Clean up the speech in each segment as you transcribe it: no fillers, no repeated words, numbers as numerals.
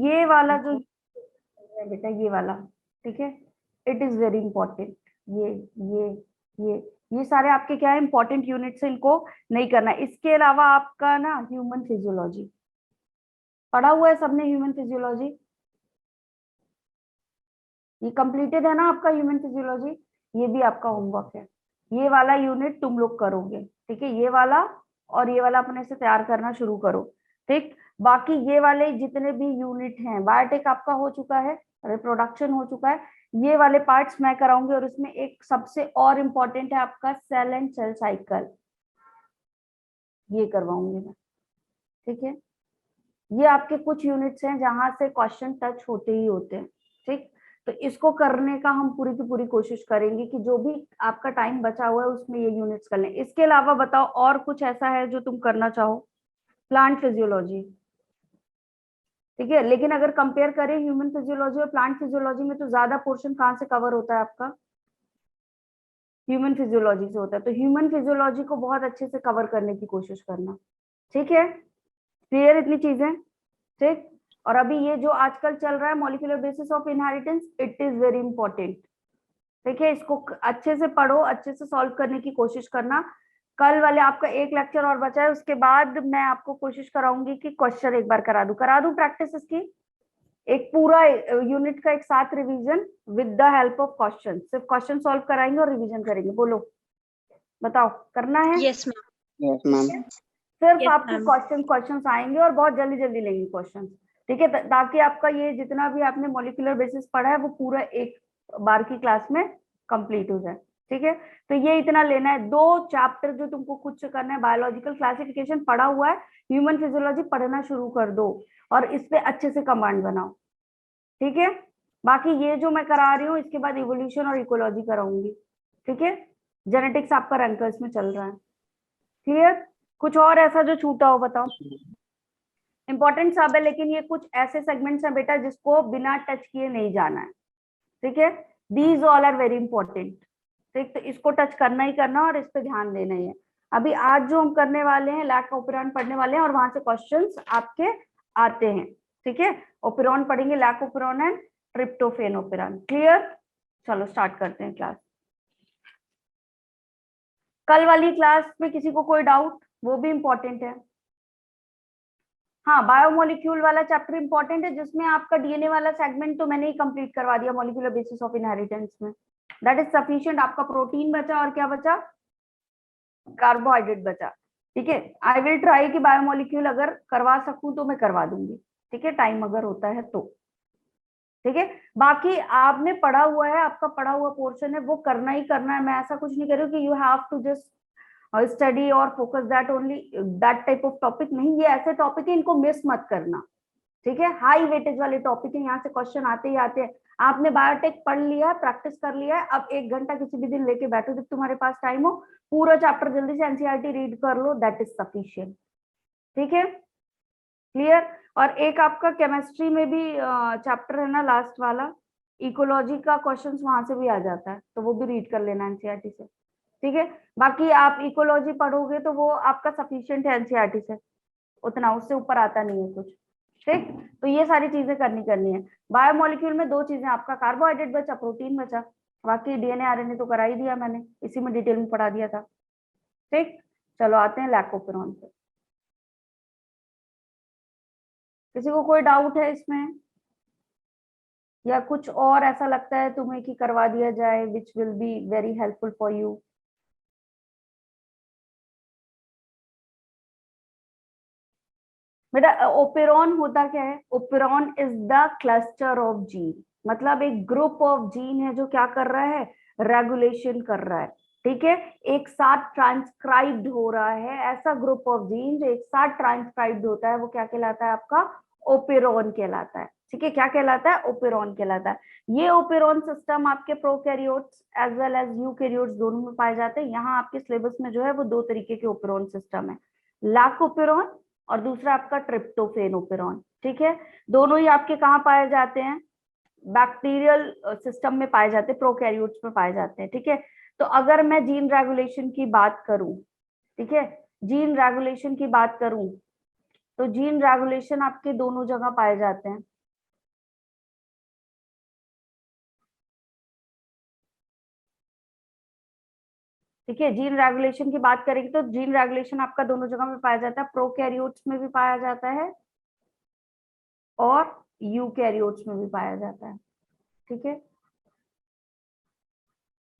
ये वाला जो है बेटा, ये वाला, ठीक है, इट इज वेरी इंपॉर्टेंट। ये ये ये ये सारे आपके क्या है, इंपॉर्टेंट यूनिट्स, इनको नहीं करना है। इसके अलावा आपका ना ह्यूमन फिजियोलॉजी पढ़ा हुआ है सबने, ह्यूमन फिजियोलॉजी ये कंप्लीटेड है ना आपका ह्यूमन फिजियोलॉजी। ये भी आपका होमवर्क है, ये वाला यूनिट तुम लोग करोगे, ठीक है, ये वाला और ये वाला अपने से तैयार करना शुरू करो, ठीक। बाकी ये वाले जितने भी यूनिट हैं, बायोटेक आपका हो चुका है, रिप्रोडक्शन हो चुका है, ये वाले पार्ट्स मैं कराऊंगी। और इसमें एक सबसे और इम्पोर्टेंट है आपका सेल एंड सेल साइकिल, ये करवाऊंगी मैं, ठीक है। ये आपके कुछ यूनिट्स हैं जहां से क्वेश्चन टच होते ही होते हैं, ठीक। तो इसको करने का हम पूरी की पूरी कोशिश करेंगे कि जो भी आपका टाइम बचा हुआ है उसमें ये यूनिट्स कर लें। इसके अलावा बताओ और कुछ ऐसा है जो तुम करना चाहो। प्लांट फिजियोलॉजी, ठीक है, लेकिन अगर कंपेयर करें ह्यूमन फिजियोलॉजी और प्लांट फिजियोलॉजी में, तो ज्यादा पोर्शन कहाँ से कवर होता है आपका, ह्यूमन फिजियोलॉजी से होता है। तो ह्यूमन फिजियोलॉजी को बहुत अच्छे से कवर करने की कोशिश करना, ठीक है। क्लियर इतनी चीजें, ठीक। और अभी ये जो आजकल चल रहा है molecular basis of inheritance, it is very important, ठीक है। इसको अच्छे से पढ़ो, अच्छे से सॉल्व करने की कोशिश करना। कल वाले आपका एक लेक्चर और बचा है, उसके बाद मैं आपको कोशिश कराऊंगी कि क्वेश्चन एक बार करा दूं प्रैक्टिस इसकी, एक पूरा यूनिट का एक साथ revision with the help of question. सिर्फ क्वेश्चन सॉल्व कराएंगे और रिवीजन करेंगे। बोलो, बताओ, करना है? Yes ma'am. Yes ma'am. सिर्फ Yes, आपके ma'am. क्वेश्चंस आएंगे और बहुत जल्दी जल्दी लेंगे क्वेश्चंस, ठीक है, ताकि आपका ये जितना भी आपने मॉलिक्यूलर बेसिस पढ़ा है वो पूरा एक बार की क्लास में कंप्लीट हो जाए, ठीक है। तो ये इतना लेना है। 2 चैप्टर जो तुमको खुद से करना है, बायोलॉजिकल क्लासिफिकेशन पढ़ा हुआ है, ह्यूमन फिजियोलॉजी पढ़ना शुरू कर दो और इस पे अच्छे से कमांड बनाओ, ठीक है। बाकी ये जो मैं करा रही हूँ, इसके बाद इवोल्यूशन और इकोलॉजी कराऊंगी, ठीक है। जेनेटिक्स आपका रैंकर्स में चल रहा है, क्लियर। कुछ और ऐसा जो छूटा हो बताओ। इंपॉर्टेंट सब है, लेकिन ये कुछ ऐसे सेगमेंट्स हैं बेटा जिसको बिना टच किए नहीं जाना है, ठीक है। These all are very important, ठीक। तो इसको टच करना ही करना और इस पे ध्यान देना ही है। अभी आज जो हम करने वाले हैं, लैक ओपेरॉन पढ़ने वाले हैं और वहां से क्वेश्चंस आपके आते हैं, ठीक है। ओपेरॉन पढ़ेंगे, lac operon and tryptophan operon, clear. चलो स्टार्ट करते हैं क्लास। कल वाली क्लास में किसी को कोई डाउट? वो भी इंपॉर्टेंट है। हाँ, बायोमोलिक्यूल वाला चैप्टर इंपॉर्टेंट है, जिसमें आपका डीएनए वाला सेगमेंट तो मैंने ही कंप्लीट करवा दिया मॉलिक्यूलर बेसिस ऑफ इनहेरिटेंस में, दैट इज सफिशिएंट। आपका प्रोटीन बचा और क्या बचा, कार्बोहाइड्रेट बचा, ठीक है। आई विल ट्राई कि बायोमोलिक्यूल अगर करवा सकूं तो मैं करवा दूंगी, ठीक है, टाइम अगर होता है तो, ठीक है। बाकी आपने पढ़ा हुआ है, आपका पढ़ा हुआ पोर्शन है, वो करना ही करना है। मैं ऐसा कुछ नहीं कर रही हूँ कि you have to just study और focus that only, that type of topic नहीं। ये ऐसे टॉपिक है, इनको मिस मत करना, ठीक है। हाई वेटेज वाले टॉपिक है, यहाँ से क्वेश्चन आते ही आते हैं। आपने बायोटेक पढ़ लिया है, प्रैक्टिस कर लिया है, अब 1 घंटा किसी भी दिन लेके बैठो जब तुम्हारे पास टाइम हो, पूरा चैप्टर जल्दी से एनसीईआरटी रीड कर लो, दैट इज सफिशिएंट, ठीक है, क्लियर। और एक आपका केमिस्ट्री में भी चैप्टर है ना लास्ट वाला, इकोलॉजी का क्वेश्चंस वहां से भी आ जाता है, तो वो भी रीड कर लेना एनसीईआरटी से, ठीक है। बाकी आप इकोलॉजी पढ़ोगे तो वो आपका सफिशिएंट है एनसीईआरटी से, उतना, उससे ऊपर आता नहीं है कुछ, ठीक। तो ये सारी चीजें करनी है। बायोमोलिक्यूल में 2 चीजें, आपका कार्बोहाइड्रेट बचा, प्रोटीन बचा, बाकी डीएनए आरएनए तो करा ही दिया मैंने, इसी में डिटेल में पढ़ा दिया था, ठीक। चलो आते हैं लैकोपेरॉन पे। किसी को कोई डाउट है इसमें, या कुछ और ऐसा लगता है तुम्हें कि करवा दिया जाए, which will be very helpful for you? बेटा ओपेरॉन होता क्या है? Operon is the cluster of gene, मतलब एक ग्रुप ऑफ जीन है जो क्या कर रहा है, रेगुलेशन कर रहा है, ठीक है। एक साथ ट्रांसक्राइब्ड हो रहा है, ऐसा ग्रुप ऑफ जीन जो एक साथ ट्रांसक्राइब्ड होता है, वो क्या कहलाता है आपका? ओपेरॉन कहलाता है, ठीक है। क्या कहलाता है? ओपेरॉन कहलाता है। ये ओपेरॉन सिस्टम आपके prokaryotes as well as eukaryotes दोनों में पाए जाते हैं। यहाँ आपके सिलेबस में जो है वो 2 तरीके के ओपेरॉन सिस्टम है, लैकोपेरॉन और दूसरा आपका ट्रिप्टोफेन ओपेरॉन, ठीक है। दोनों ही आपके कहाँ पाए जाते हैं? बैक्टीरियल सिस्टम में पाए जाते हैं, प्रोकैरियोट्स में पाए जाते हैं, ठीक है। तो अगर मैं जीन रेगुलेशन की बात करूं, ठीक है, जीन रेगुलेशन की बात करूं, तो जीन रेगुलेशन आपके दोनों जगह पाए जाते हैं, ठीक है, जीन रेगुलेशन की बात करेंगे तो जीन रेगुलेशन आपका दोनों जगह में पाया जाता है, प्रोकैरियोट्स में भी पाया जाता है और यूकैरियोट्स में भी पाया जाता है। ठीक है,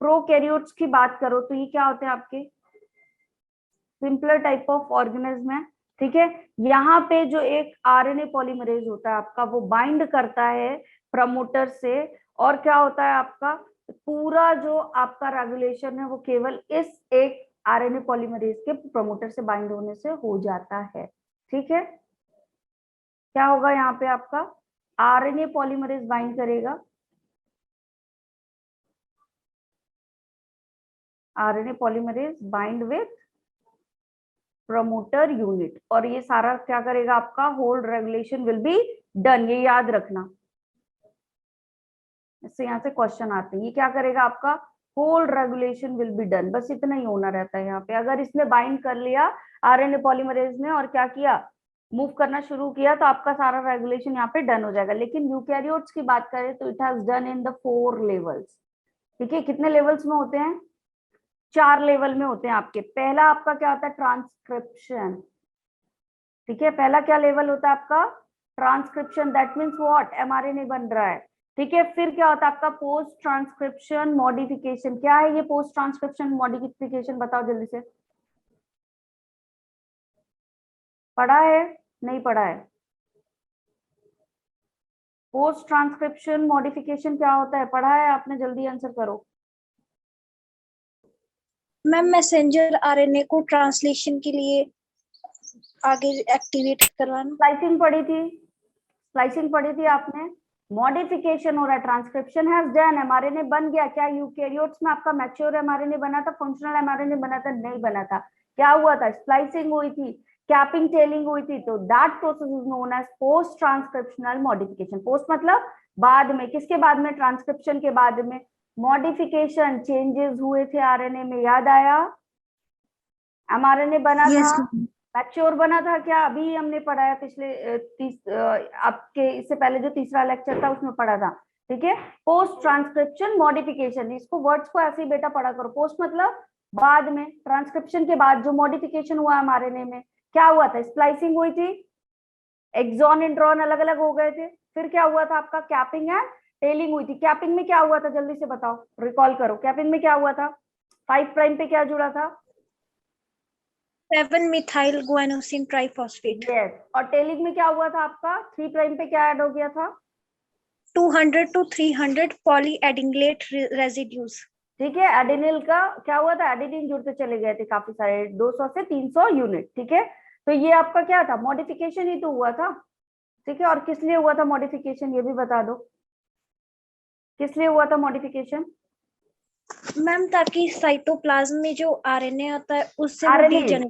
प्रोकैरियोट्स की बात करो तो ये क्या होते हैं आपके, सिंपलर टाइप ऑफ ऑर्गेनिज्म है। ठीक है, यहाँ पे जो एक आरएनए पॉलीमरेज होता है आपका, वो बाइंड करता है प्रमोटर से, और क्या होता है आपका, पूरा जो आपका रेगुलेशन है वो केवल इस एक आरएनए पॉलीमरेज के प्रमोटर से बाइंड होने से हो जाता है। ठीक है, क्या होगा यहाँ पे आपका, आरएनए पॉलीमरेज बाइंड करेगा, RNA polymerase bind with promoter unit, और ये सारा क्या करेगा आपका, whole regulation will be done. ये याद रखना, इससे यहाँ से क्वेश्चन आते हैं। ये क्या करेगा आपका, whole regulation will be done, बस इतना ही होना रहता है यहाँ पे। अगर इसने बाइंड कर लिया आरएनए पॉलीमरेज ने और क्या किया, मूव करना शुरू किया, तो आपका सारा रेगुलेशन यहाँ पे डन हो जाएगा। लेकिन यूकैरियोट्स की बात करें तो it has done in the 4 levels. ठीक है, कितने लेवल्स में होते हैं, 4 लेवल में होते हैं आपके। पहला आपका क्या होता है, ट्रांसक्रिप्शन। ठीक है, पहला क्या लेवल होता है आपका, transcription, that means what, mRNA बन रहा है। ठीक है, फिर क्या होता है आपका, पोस्ट ट्रांसक्रिप्शन मॉडिफिकेशन। क्या है ये पोस्ट ट्रांसक्रिप्शन मॉडिफिकेशन, बताओ जल्दी से, पढ़ा है, नहीं पढ़ा है? पोस्ट ट्रांसक्रिप्शन मॉडिफिकेशन क्या होता है, पढ़ा है आपने? जल्दी आंसर करो। मैम मैसेंजर आरएनए को ट्रांसलेशन के लिए आगे एक्टिवेट करवाना। स्लाइसिंग पढ़ी थी, स्लाइसिंग पढ़ी थी आपने। मॉडिफिकेशन हो रहा है, ट्रांसक्रिप्शन हैज डन, एमआरएनए बन गया। क्या यूकैरियोट्स में आपका मैच्योर एमआरएनए बना था, फंक्शनल एमआरएनए बना था? नहीं बना था। क्या हुआ था, स्प्लाइसिंग हुई थी, कैपिंग टेलिंग हुई थी। तो that process is known as post transcriptional modification. Post मतलब बाद में, किसके बाद में, ट्रांसक्रिप्शन के बाद में। मॉडिफिकेशन, चेंजेस हुए थे आरएनए में, याद आया? एमआरएनए बना था, मैच्योर बना था। क्या अभी हमने पढ़ा है पिछले आपके इससे पहले जो तीसरा लेक्चर था उसमें पढ़ा था। ठीक है, पोस्ट ट्रांसक्रिप्शन मॉडिफिकेशन, इसको वर्ड्स को ऐसे ही बेटा पढ़ा करो। पोस्ट मतलब बाद में, ट्रांसक्रिप्शन के बाद जो मॉडिफिकेशन हुआ हमारे में क्या हुआ था, स्प्लाइसिंग हुई थी, एक्सॉन इंट्रॉन अलग अलग हो गए थे। फिर क्या हुआ था आपका, कैपिंग एंड टेलिंग हुई थी। कैपिंग में क्या हुआ था, जल्दी से बताओ, रिकॉल करो, कैपिंग में क्या हुआ था, 5 प्राइम पे क्या जुड़ा था, 7 मिथाइल गुआनोसिन ट्राइफॉस्फेट। यस। और टेलिंग में क्या हुआ था आपका, 3 प्राइम पे क्या ऐड हो गया था, 200 to 300 पॉली एडिंगलेट रेजिड्यूज। ठीक है, एडेनिल का क्या हुआ था, एडेनिन जुड़ते चले गए थे काफी सारे, 200 से 300 यूनिट। ठीक है, तो ये आपका क्या था, मॉडिफिकेशन ही तो हुआ था। ठीक है, और किस लिए हुआ था मॉडिफिकेशन, ये भी बता दो, किस लिए हुआ था मॉडिफिकेशन? मैम ताकि साइटोप्लाज्म में जो आरएनए होता है उससे वो आरएनए,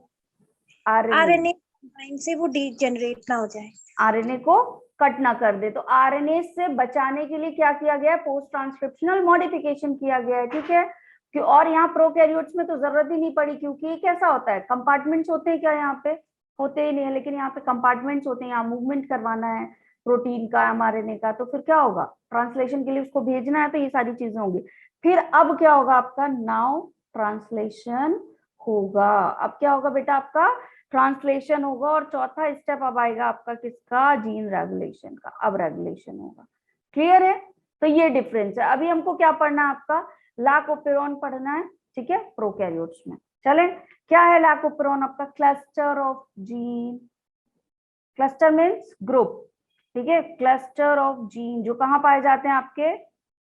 आरएनए, आरएनए से वो डीजेनरेट ना हो जाए, आरएनए को कट ना कर दे। तो आरएनए से बचाने के लिए क्या किया गया है, पोस्ट ट्रांसक्रिप्शनल मॉडिफिकेशन किया गया है। ठीक है, और यहाँ प्रोकैरियोट्स में तो जरूरत ही नहीं पड़ी, क्योंकि ये कैसा होता है, कंपार्टमेंट्स होते हैं क्या, यहाँ पे होते ही नहीं है, लेकिन यहाँ पे कंपार्टमेंट्स होते हैं। यहाँ मूवमेंट करवाना है प्रोटीन का, एमआरएनए का, तो फिर क्या होगा, ट्रांसलेशन के लिए उसको भेजना है, तो ये सारी चीजें होंगी। फिर अब क्या होगा आपका, नाउ ट्रांसलेशन होगा। अब क्या होगा बेटा आपका, ट्रांसलेशन होगा। और चौथा स्टेप अब आएगा आपका किसका, जीन रेगुलेशन का। अब रेगुलेशन होगा, क्लियर है? तो ये डिफरेंस है। अभी हमको क्या पढ़ना है आपका, लैकोपेरॉन पढ़ना है। ठीक है, प्रोकैरियोट्स में। चलें, क्या है लैकोपेरॉन आपका, cluster of gene, cluster means group. ठीक है, क्लस्टर ऑफ जीन जो कहाँ पाए जाते हैं आपके,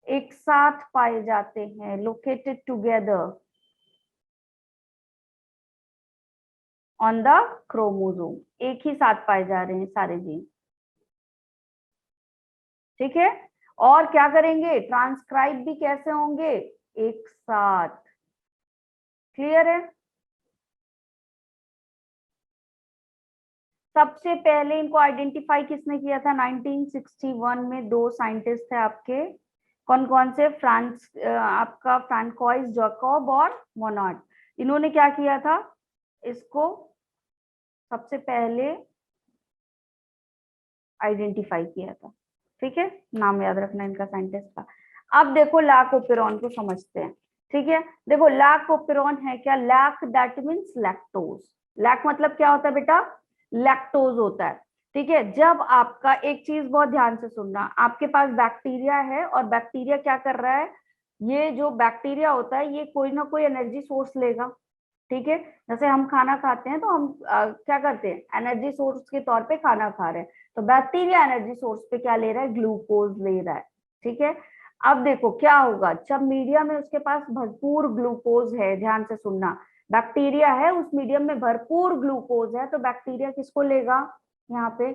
एक साथ पाए जाते हैं, located together on the chromosome, एक ही साथ पाए जा रहे हैं सारे जीन। ठीक है, और क्या करेंगे, ट्रांसक्राइब भी कैसे होंगे, एक साथ। क्लियर है? सबसे पहले इनको आइडेंटिफाई किसने किया था, 1961 में 2 साइंटिस्ट थे आपके, कौन कौन से, फ्रांस आपका फ्रांकोइस जैकोब और मोनार्ड। इन्होंने क्या किया था, इसको सबसे पहले आइडेंटिफाई किया था। ठीक है, नाम याद रखना इनका साइंटिस्ट का। अब देखो लैकोपेरॉन को समझते हैं। ठीक है, देखो लैक ओपेरॉन है क्या, lac that means lactose, lac मतलब क्या होता है बेटा, लैक्टोज होता है। ठीक है, जब आपका, एक चीज बहुत ध्यान से सुनना, आपके पास बैक्टीरिया है और बैक्टीरिया क्या कर रहा है, ये जो बैक्टीरिया होता है ये कोई ना कोई एनर्जी सोर्स लेगा। ठीक है, जैसे हम खाना खाते हैं तो हम क्या करते हैं, एनर्जी सोर्स के तौर पे खाना खा रहे हैं, तो बैक्टीरिया एनर्जी सोर्स पे क्या ले रहा है, ग्लूकोज ले रहा है। ठीक है, अब देखो क्या होगा, जब मीडियम में उसके पास भरपूर ग्लूकोज है, ध्यान से सुनना, बैक्टीरिया है उस मीडियम में भरपूर ग्लूकोज है, तो बैक्टीरिया किसको लेगा, यहाँ पे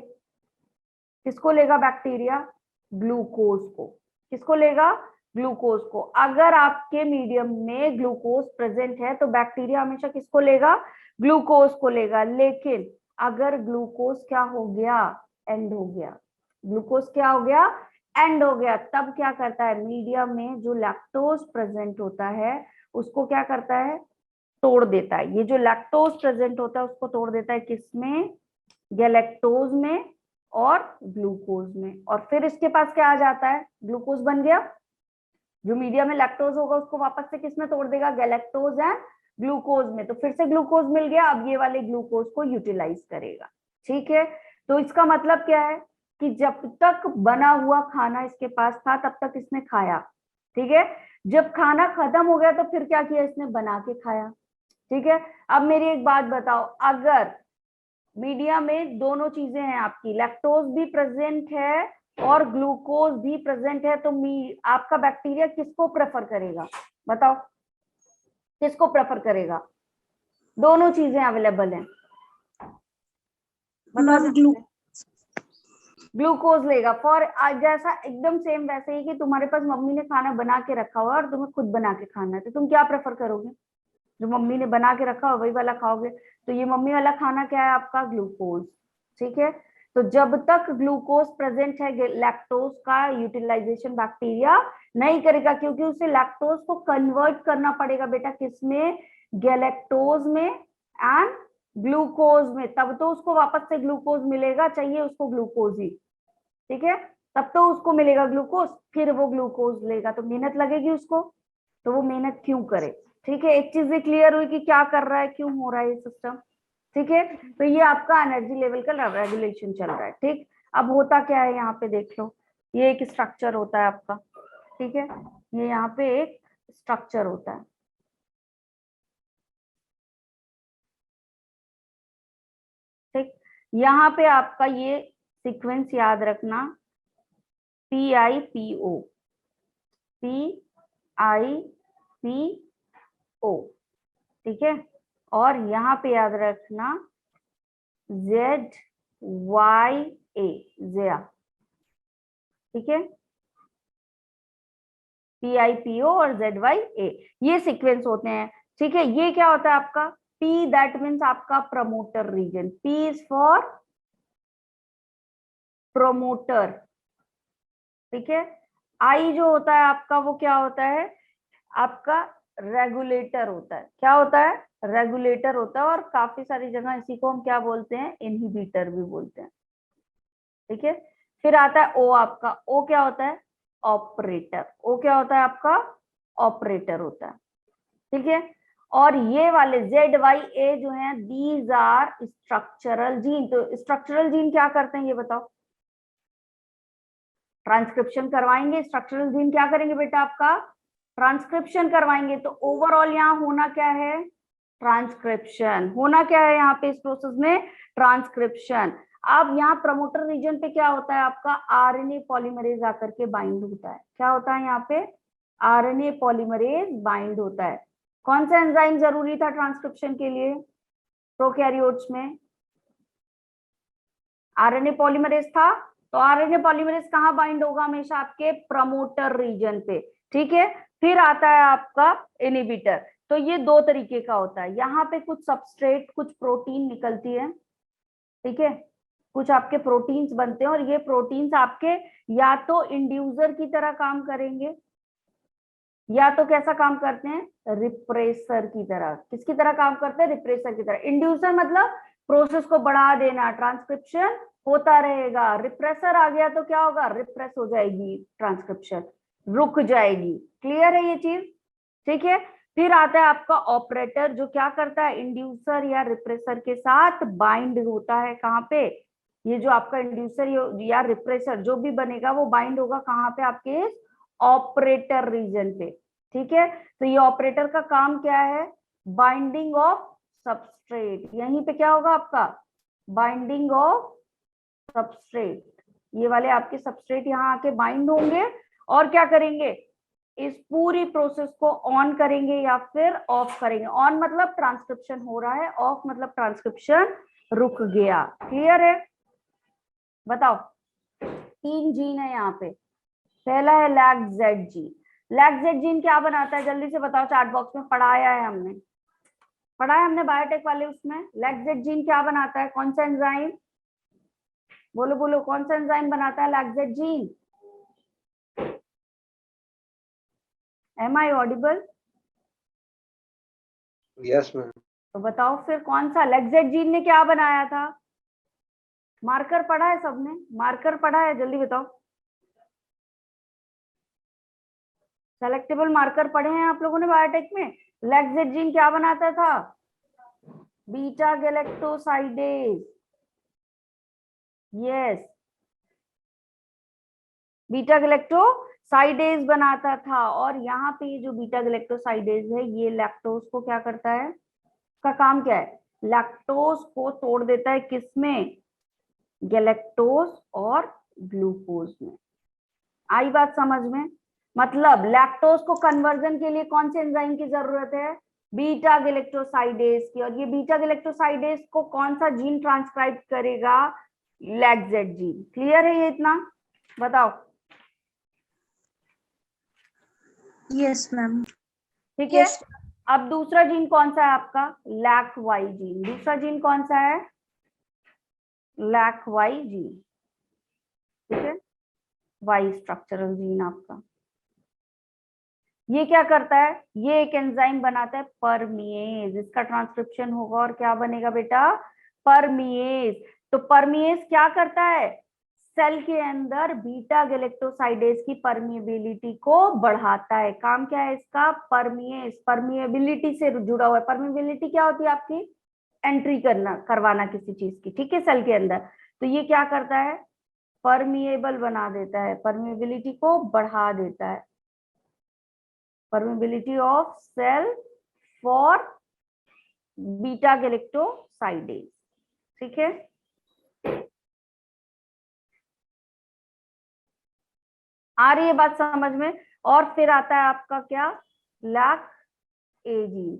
किसको लेगा बैक्टीरिया, ग्लूकोज को, किसको लेगा, ग्लूकोज को। अगर आपके मीडियम में ग्लूकोज प्रेजेंट है तो बैक्टीरिया हमेशा किसको लेगा, ग्लूकोज को लेगा। लेकिन अगर ग्लूकोज क्या हो गया, एंड हो गया, ग्लूकोज क्या हो गया, एंड हो गया, तब क्या करता है, मीडियम में जो लैक्टोज प्रेजेंट होता है उसको क्या करता है, तोड़ देता है। ये जो लैक्टोज प्रेजेंट होता है उसको तोड़ देता है किसमें, गैलेक्टोज में और ग्लूकोज में, और फिर इसके पास क्या आ जाता है, ग्लूकोज बन गया। जो मीडियम में लैक्टोज होगा उसको वापस से किस में तोड़ देगा, गैलेक्टोज एंड ग्लूकोज में, तो फिर से ग्लूकोज मिल गया, अब ये वाले ग्लूकोज को यूटिलाइज करेगा। ठीक है, तो इसका मतलब क्या है कि जब तक बना हुआ खाना इसके पास था तब तक इसने खाया। ठीक है, जब खाना खत्म हो गया तो फिर क्या किया, इसने बना के खाया। ठीक है, अब मेरी एक बात बताओ, अगर मीडिया में दोनों चीजें हैं आपकी, लैक्टोज भी प्रेजेंट है और ग्लूकोज भी प्रेजेंट है, तो आपका बैक्टीरिया किसको प्रेफर करेगा, बताओ किसको प्रेफर करेगा, दोनों चीजें अवेलेबल हैं, बताओ, ग्लूकोज लेगा। फॉर जैसा एकदम सेम वैसे ही कि तुम्हारे पास मम्मी ने खाना बना के रखा हुआ और तुम्हें खुद बना के खाना है, तो तुम क्या प्रेफर करोगे, जो मम्मी ने बना के रखा हो वही वाला खाओगे। तो ये मम्मी वाला खाना क्या है आपका, ग्लूकोज। ठीक है, तो जब तक ग्लूकोज प्रेजेंट है लैक्टोज का यूटिलाइजेशन बैक्टीरिया नहीं करेगा, क्योंकि उसे लैक्टोज को कन्वर्ट करना पड़ेगा बेटा किसमें, गैलेक्टोज में एंड ग्लूकोज में, तब तो उसको वापस से ग्लूकोज मिलेगा, चाहिए उसको ग्लूकोज ही। ठीक है, तब तो उसको मिलेगा ग्लूकोज, फिर वो ग्लूकोज लेगा तो मेहनत लगेगी उसको, तो वो मेहनत क्यों करे। ठीक है, एक चीज क्लियर हुई कि क्या कर रहा है, क्यों हो रहा है ये सिस्टम। ठीक है, तो ये आपका एनर्जी लेवल का रेगुलेशन चल रहा है। ठीक, अब होता क्या है यहाँ पे देख लो, ये एक स्ट्रक्चर होता है आपका। ठीक है, ये यहाँ पे एक स्ट्रक्चर होता है। ठीक, यहाँ पे आपका ये सीक्वेंस याद रखना, PIPO, PIPO। ठीक है, और यहाँ पे याद रखना ZYA, ज़या। ठीक है, PIPO और ZYA ये सीक्वेंस होते हैं। ठीक है, ये क्या होता है आपका, P दैट मीन्स आपका promoter region, P is for promoter. ठीक है, I जो होता है आपका वो क्या होता है, आपका रेगुलेटर होता है। क्या होता है, रेगुलेटर होता है, और काफी सारी जगह इसी को हम क्या बोलते हैं, इनहिबिटर भी बोलते हैं। ठीक है, फिर आता है O, आपका O क्या होता है, ऑपरेटर। O क्या होता है आपका, ऑपरेटर होता है। ठीक है, और ये वाले ZYA जो है, दीज आर स्ट्रक्चरल जीन। तो स्ट्रक्चरल जीन क्या करते हैं ये बताओ, ट्रांसक्रिप्शन करवाएंगे। स्ट्रक्चरल जीन क्या करेंगे बेटा आपका, ट्रांसक्रिप्शन करवाएंगे। तो ओवरऑल यहाँ होना क्या है, ट्रांसक्रिप्शन होना क्या है यहाँ पे, इस प्रोसेस में ट्रांसक्रिप्शन। अब यहाँ प्रमोटर रीजन पे क्या होता है आपका, RNA पॉलीमरेज आकर के बाइंड होता है। क्या होता है यहाँ पे, RNA पॉलीमरेज बाइंड होता है। कौन सा एंजाइम जरूरी था ट्रांसक्रिप्शन के लिए प्रोकैरियोट्स में, RNA पॉलीमरेज था, तो RNA पॉलीमरेज कहाँ बाइंड होगा, हमेशा आपके प्रमोटर रीजन पे। ठीक है, फिर आता है आपका इनहिबिटर। तो ये दो तरीके का होता है, यहाँ पे कुछ सबस्ट्रेट, कुछ प्रोटीन निकलती है। ठीक है, कुछ आपके प्रोटीन्स बनते हैं, और ये प्रोटीन्स आपके या तो इंड्यूसर की तरह काम करेंगे, या तो कैसा काम करते हैं, रिप्रेसर की तरह। किसकी तरह काम करते हैं, रिप्रेसर की तरह। इंड्यूसर मतलब प्रोसेस को बढ़ा देना, ट्रांसक्रिप्शन होता रहेगा। रिप्रेसर आ गया तो क्या होगा, रिप्रेस हो जाएगी ट्रांसक्रिप्शन, रुक जाएगी। क्लियर है ये चीज, ठीक है। फिर आता है आपका ऑपरेटर, जो क्या करता है, इंड्यूसर या रिप्रेसर के साथ बाइंड होता है। कहाँ पे, ये जो आपका इंड्यूसर या रिप्रेसर जो भी बनेगा वो बाइंड होगा कहाँ पे, आपके ऑपरेटर रीजन पे। ठीक है, तो ये ऑपरेटर का काम क्या है, बाइंडिंग ऑफ सबस्ट्रेट। यहीं पे क्या होगा आपका, बाइंडिंग ऑफ सबस्ट्रेट। ये वाले आपके सबस्ट्रेट यहाँ आके बाइंड होंगे और क्या करेंगे, इस पूरी प्रोसेस को ऑन करेंगे या फिर ऑफ करेंगे। ऑन मतलब ट्रांसक्रिप्शन हो रहा है, ऑफ मतलब ट्रांसक्रिप्शन रुक गया। क्लियर है, बताओ। 3 जीन है यहाँ पे। पहला है लैक-जेड जीन। लैक-जेड जीन क्या बनाता है, जल्दी से बताओ, चैट बॉक्स में पढ़ाया है हमने, पढ़ा है हमने बायोटेक वाले उसमें। लैक-जेड जीन क्या बनाता है, कौन सा एंजाइम, बोलो बोलो, कौन सा एंजाइम बनाता है lac Z gene. Am I audible? Yes ma'am. तो बताओ फिर कौन सा, लैक-जेड जीन ने क्या बनाया था, मार्कर पढ़ा है सबने, मार्कर पढ़ा है, जल्दी बताओ। सेलेक्टेबल मार्कर पढ़े हैं आप लोगों ने बायोटेक में। लैक-जेड जीन क्या बनाता था, beta galactosidase. Yes, beta galactosidase बनाता था। और यहाँ पे ये जो बीटा गैलेक्टोसाइडेज है ये लैक्टोज को क्या करता है, का काम क्या है, लैक्टोज को तोड़ देता है, किसमें, गैलेक्टोज और ग्लूकोज में। आई बात समझ में, मतलब लैक्टोज को कन्वर्जन के लिए कौन से एंजाइम की जरूरत है, बीटा गैलेक्टोसाइडेज की। और ये बीटा गैलेक्टोसाइडेज को कौन सा जीन ट्रांसक्राइब करेगा, लैक-जेड जीन। क्लियर है ये इतना, बताओ। Yes ma'am. ठीक है, अब दूसरा जीन कौन सा है आपका, लैक-वाई जीन। दूसरा जीन कौन सा है, लैक-वाई जीन। ठीक है, वाई स्ट्रक्चरल जीन आपका। ये क्या करता है, ये एक एंजाइम बनाता है परमिएज, इसका ट्रांसक्रिप्शन होगा और क्या बनेगा बेटा, परमिएज। तो परमिएज क्या करता है, सेल के अंदर बीटा गैलेक्टोसाइडेज की परमिएबिलिटी को बढ़ाता है। काम क्या है इसका, परमिएज, परमिएबिलिटी से जुड़ा हुआ है। परमिएबिलिटी क्या होती है आपकी, एंट्री करवाना किसी चीज की, ठीक है, सेल के अंदर। तो ये क्या करता है, परमिएबल बना देता है, परमिएबिलिटी को बढ़ा देता है, permeability of cell for beta galactosidase. ठीक है, आ रही है बात समझ में। और फिर आता है आपका क्या, लैक-ए जीन।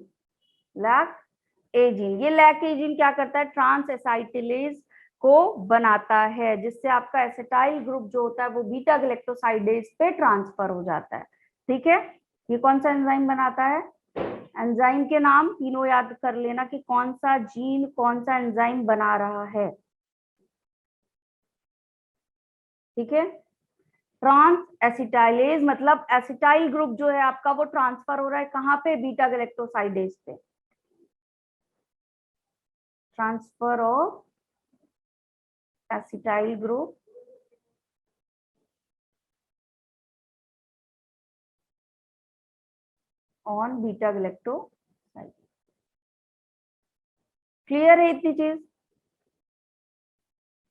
लैक-ए जीन, ये लैक-ए जीन क्या करता है, ट्रांस एसाइटिलेज को बनाता है, जिससे आपका एसिटाइल ग्रुप जो होता है वो बीटा गैलेक्टोसाइडेज पे ट्रांसफर हो जाता है। ठीक है, ये कौन सा एंजाइम बनाता है, एंजाइम के नाम तीनों याद कर लेना कि कौन सा जीन कौन सा एंजाइम बना रहा है। ठीक है, ट्रांस एसिटाइलेज मतलब एसिटाइल ग्रुप जो है आपका वो ट्रांसफर हो रहा है कहाँ पे, बीटा गैलेक्टोसाइडेज पे। Transfer of acetyl group on beta galactosidase. Clear है इतनी चीज,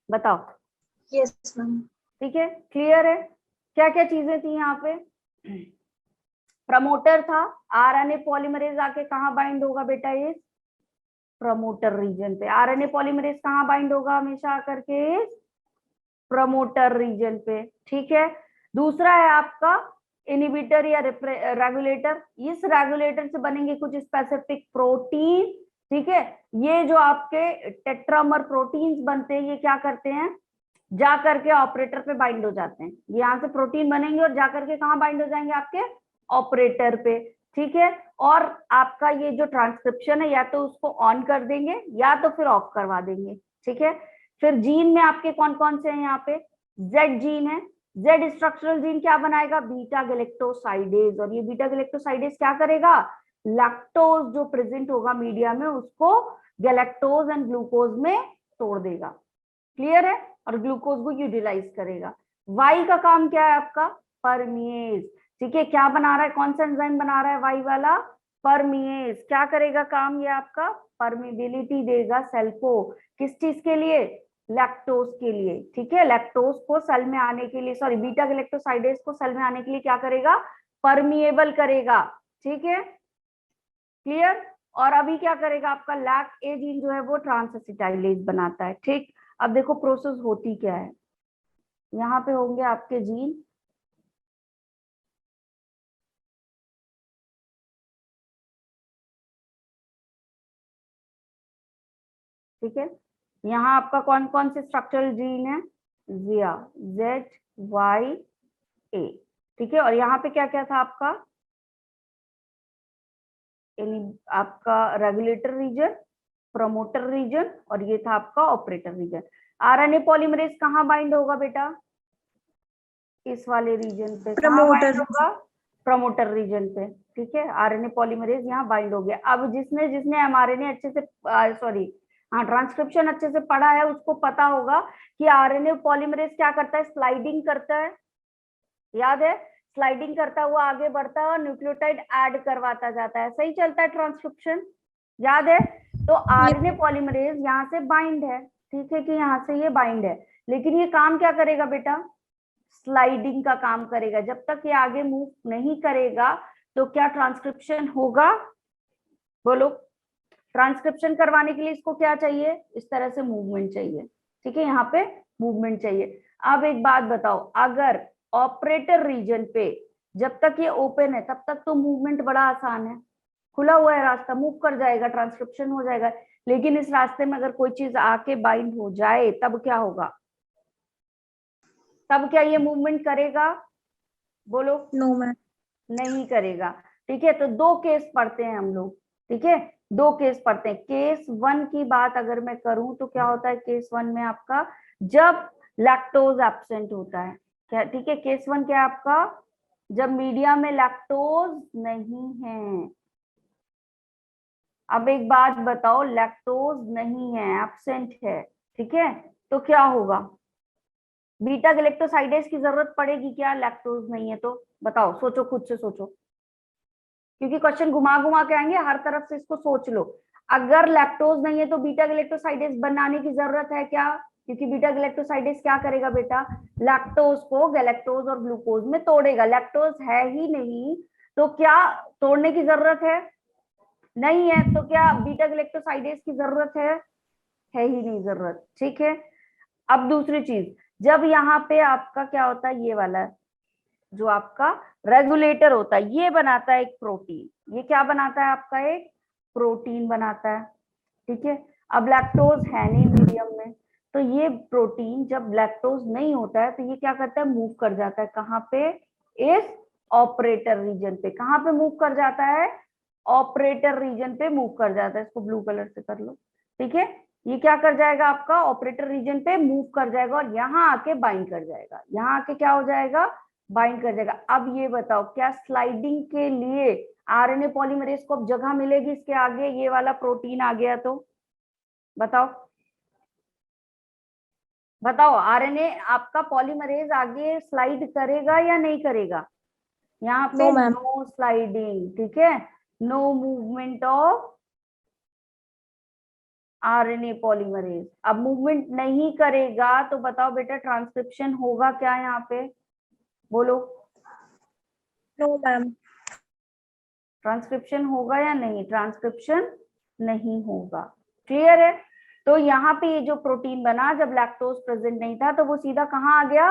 बताओ। Yes ma'am. ठीक है, क्लियर है। क्या क्या चीजें थी यहाँ पे, प्रमोटर था, आरएनए पॉलीमरेज आके कहाँ बाइंड होगा बेटा, ये प्रमोटर रीजन पे। आरएनए पॉलीमरेज कहाँ बाइंड होगा हमेशा आकर के, प्रमोटर रीजन पे। ठीक है, दूसरा है आपका इनिबिटर या रेगुलेटर। इस रेगुलेटर से बनेंगे कुछ स्पेसिफिक प्रोटीन। ठीक है, ये जो आपके टेट्रामर प्रोटीन्स बनते हैं ये क्या करते हैं, जा करके ऑपरेटर पे बाइंड हो जाते हैं। यहाँ से प्रोटीन बनेंगे और जा करके कहाँ बाइंड हो जाएंगे, आपके ऑपरेटर पे। ठीक है, और आपका ये जो ट्रांसक्रिप्शन है या तो उसको ऑन कर देंगे या तो फिर ऑफ करवा देंगे। ठीक है, फिर जीन में आपके कौन कौन से हैं, यहाँ पे जेड जीन है। जेड स्ट्रक्चरल जीन क्या बनाएगा, बीटा गैलेक्टोसाइडेज। और ये बीटा गैलेक्टोसाइडेज क्या करेगा, लैक्टोज जो प्रेजेंट होगा मीडिया में उसको गैलेक्टोज एंड ग्लूकोज में तोड़ देगा। क्लियर है, और ग्लूकोज को यूटिलाइज करेगा। वाई का काम क्या है आपका, परमिएज। ठीक है, क्या बना रहा है, कौन सा एंजाइम बना रहा है, वाई वाला परमिएज। क्या करेगा काम ये आपका, परमिबिलिटी देगा सेल को, किस चीज के लिए, लैक्टोज के लिए। ठीक है, लैक्टोज को सेल में आने के लिए, सॉरी बीटा गैलेक्टोसाइडेज को सेल में आने के लिए क्या करेगा, परमिएबल करेगा। ठीक है, क्लियर। और अभी क्या करेगा आपका लैक ए जीन जो है वो ट्रांसएसिटाइलेज बनाता है। ठीक, अब देखो प्रोसेस होती क्या है, यहाँ पे होंगे आपके जीन, ठीक है, यहाँ आपका कौन कौन से स्ट्रक्चरल जीन है, जिया, जेड वाई ए। ठीक है, और यहाँ पे क्या क्या था आपका, आपका रेगुलेटर रीजन, प्रमोटर रीजन, और ये था आपका ऑपरेटर रीजन। आरएनए पॉलीमरेज कहाँ बाइंड होगा बेटा, इस वाले रीजन पे, कहाँ बाइंड प्रमोटर। होगा, प्रमोटर रीजन पे। ठीक है, आरएनए पॉलीमरेज यहाँ बाइंड हो गया। अब जिसने जिसने एमआरएनए अच्छे से, सॉरी हाँ ट्रांसक्रिप्शन अच्छे से पढ़ा है, उसको पता होगा कि आरएनए पॉलीमरेज क्या करता है, स्लाइडिंग करता है, याद है, स्लाइडिंग करता हुआ आगे बढ़ता है और न्यूक्लियोटाइड ऐड करवाता जाता है, सही चलता है ट्रांसक्रिप्शन, याद है। तो आरएनए पॉलीमरेज यहाँ से बाइंड है, ठीक है कि यहाँ से ये बाइंड है, लेकिन ये काम क्या करेगा बेटा, स्लाइडिंग का काम करेगा। जब तक ये आगे मूव नहीं करेगा तो क्या ट्रांसक्रिप्शन होगा, बोलो। ट्रांसक्रिप्शन करवाने के लिए इसको क्या चाहिए, इस तरह से मूवमेंट चाहिए। ठीक है, यहाँ पे मूवमेंट चाहिए। अब एक बात बताओ, अगर ऑपरेटर रीजन पे जब तक ये ओपन है तब तक तो मूवमेंट बड़ा आसान है, खुला हुआ है रास्ता, मूव कर जाएगा, ट्रांसक्रिप्शन हो जाएगा। लेकिन इस रास्ते में अगर कोई चीज आके बाइंड हो जाए तब क्या होगा, तब क्या ये मूवमेंट करेगा, बोलो। No ma'am. नहीं करेगा। ठीक है, तो दो केस पढ़ते हैं हम लोग, ठीक है, दो केस पढ़ते हैं। केस वन की बात अगर मैं करूं तो क्या होता है केस वन में आपका, जब लैक्टोज एब्सेंट होता है, क्या, ठीक है, केस वन क्या है आपका, जब मीडिया में लैक्टोज नहीं है। अब एक बात बताओ, लैक्टोज नहीं है, एब्सेंट है, ठीक है, तो क्या होगा, बीटा गैलेक्टोसाइडेज की जरूरत पड़ेगी क्या, लैक्टोज नहीं है तो, बताओ, सोचो, खुद से सोचो, क्योंकि क्वेश्चन घुमा घुमा के आएंगे, हर तरफ से इसको सोच लो। अगर लैक्टोज नहीं है तो बीटा गैलेक्टोसाइडेज बनाने की जरूरत है क्या, क्योंकि बीटा गैलेक्टोसाइडेज क्या करेगा बेटा, लैक्टोज को गैलेक्टोज और ग्लूकोज में तोड़ेगा। लैक्टोज है ही नहीं तो क्या तोड़ने की जरूरत है, नहीं है, तो क्या बीटा गैलेक्टोसाइडेज की जरूरत है ही नहीं जरूरत। ठीक है, अब दूसरी चीज, जब यहाँ पे आपका क्या होता है, ये वाला जो आपका रेगुलेटर होता है, ये बनाता है एक प्रोटीन, ये क्या बनाता है आपका, एक प्रोटीन बनाता है। ठीक है, अब लैक्टोज है नहीं मीडियम में, तो ये प्रोटीन जब लैक्टोज नहीं होता है तो ये क्या करता है, मूव कर जाता है, कहाँ पे, इस ऑपरेटर रीजन पे। कहाँ पे मूव कर जाता है, ऑपरेटर रीजन पे मूव कर जाता है। इसको ब्लू कलर से कर लो, ठीक है, ये क्या कर जाएगा आपका, ऑपरेटर रीजन पे मूव कर जाएगा और यहाँ आके बाइंड कर जाएगा, यहाँ आके क्या हो जाएगा, बाइंड कर जाएगा। अब ये बताओ, क्या स्लाइडिंग के लिए आरएनए पॉलीमरेज को अब जगह मिलेगी इसके आगे, ये वाला प्रोटीन आ गया तो, बताओ बताओ, आरएनए आपका पॉलीमरेज आगे स्लाइड करेगा या नहीं करेगा, यहाँ पे नो मैम। नो स्लाइडिंग, ठीक है, no movement of RNA polymerase. अब मूवमेंट नहीं करेगा तो बताओ बेटा ट्रांसक्रिप्शन होगा क्या यहाँ पे, बोलो, नो मैम। ट्रांसक्रिप्शन होगा या नहीं, ट्रांसक्रिप्शन नहीं होगा, क्लियर है। तो यहाँ पे ये जो प्रोटीन बना जब लैक्टोज प्रेजेंट नहीं था तो वो सीधा कहाँ आ गया,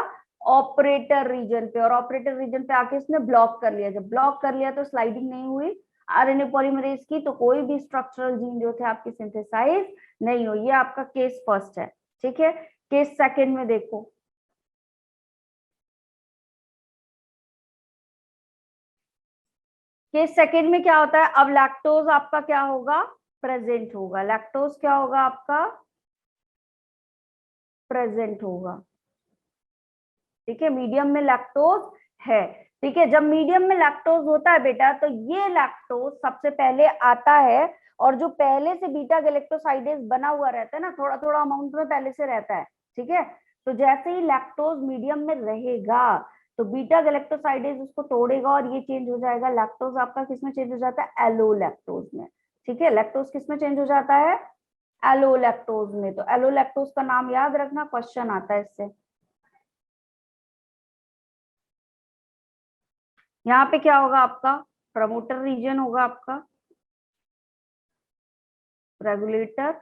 ऑपरेटर रीजन पे, और ऑपरेटर रीजन पे आके इसने ब्लॉक कर लिया। जब ब्लॉक कर लिया तो स्लाइडिंग नहीं हुई आरएनए पॉलीमरेज की, तो कोई भी स्ट्रक्चरल जीन जो थे आपके सिंथेसाइज नहीं हुई। ये आपका केस फर्स्ट है, ठीक है। केस सेकंड में देखो, केस सेकंड में क्या होता है, अब लैक्टोज आपका क्या होगा, प्रेजेंट होगा, लैक्टोज क्या होगा आपका, प्रेजेंट होगा, ठीक है, मीडियम में लैक्टोज है। ठीक है, जब मीडियम में लैक्टोज होता है बेटा तो ये लैक्टोज सबसे पहले आता है, और जो पहले से बीटा गैलेक्टोसाइडेज बना हुआ रहता है ना, थोड़ा थोड़ा अमाउंट में पहले से रहता है, ठीक है, तो जैसे ही लैक्टोज मीडियम में रहेगा तो बीटा गैलेक्टोसाइडेज उसको तोड़ेगा और ये चेंज हो जाएगा, लैक्टोज आपका किसमें चेंज हो जाता है, एलोलैक्टोज में। ठीक है, लैक्टोज किसमें चेंज हो जाता है, एलोलैक्टोज में। तो एलोलैक्टोज का नाम याद रखना, क्वेश्चन आता है इससे। यहाँ पे क्या होगा आपका, प्रमोटर रीजन होगा आपका, रेगुलेटर,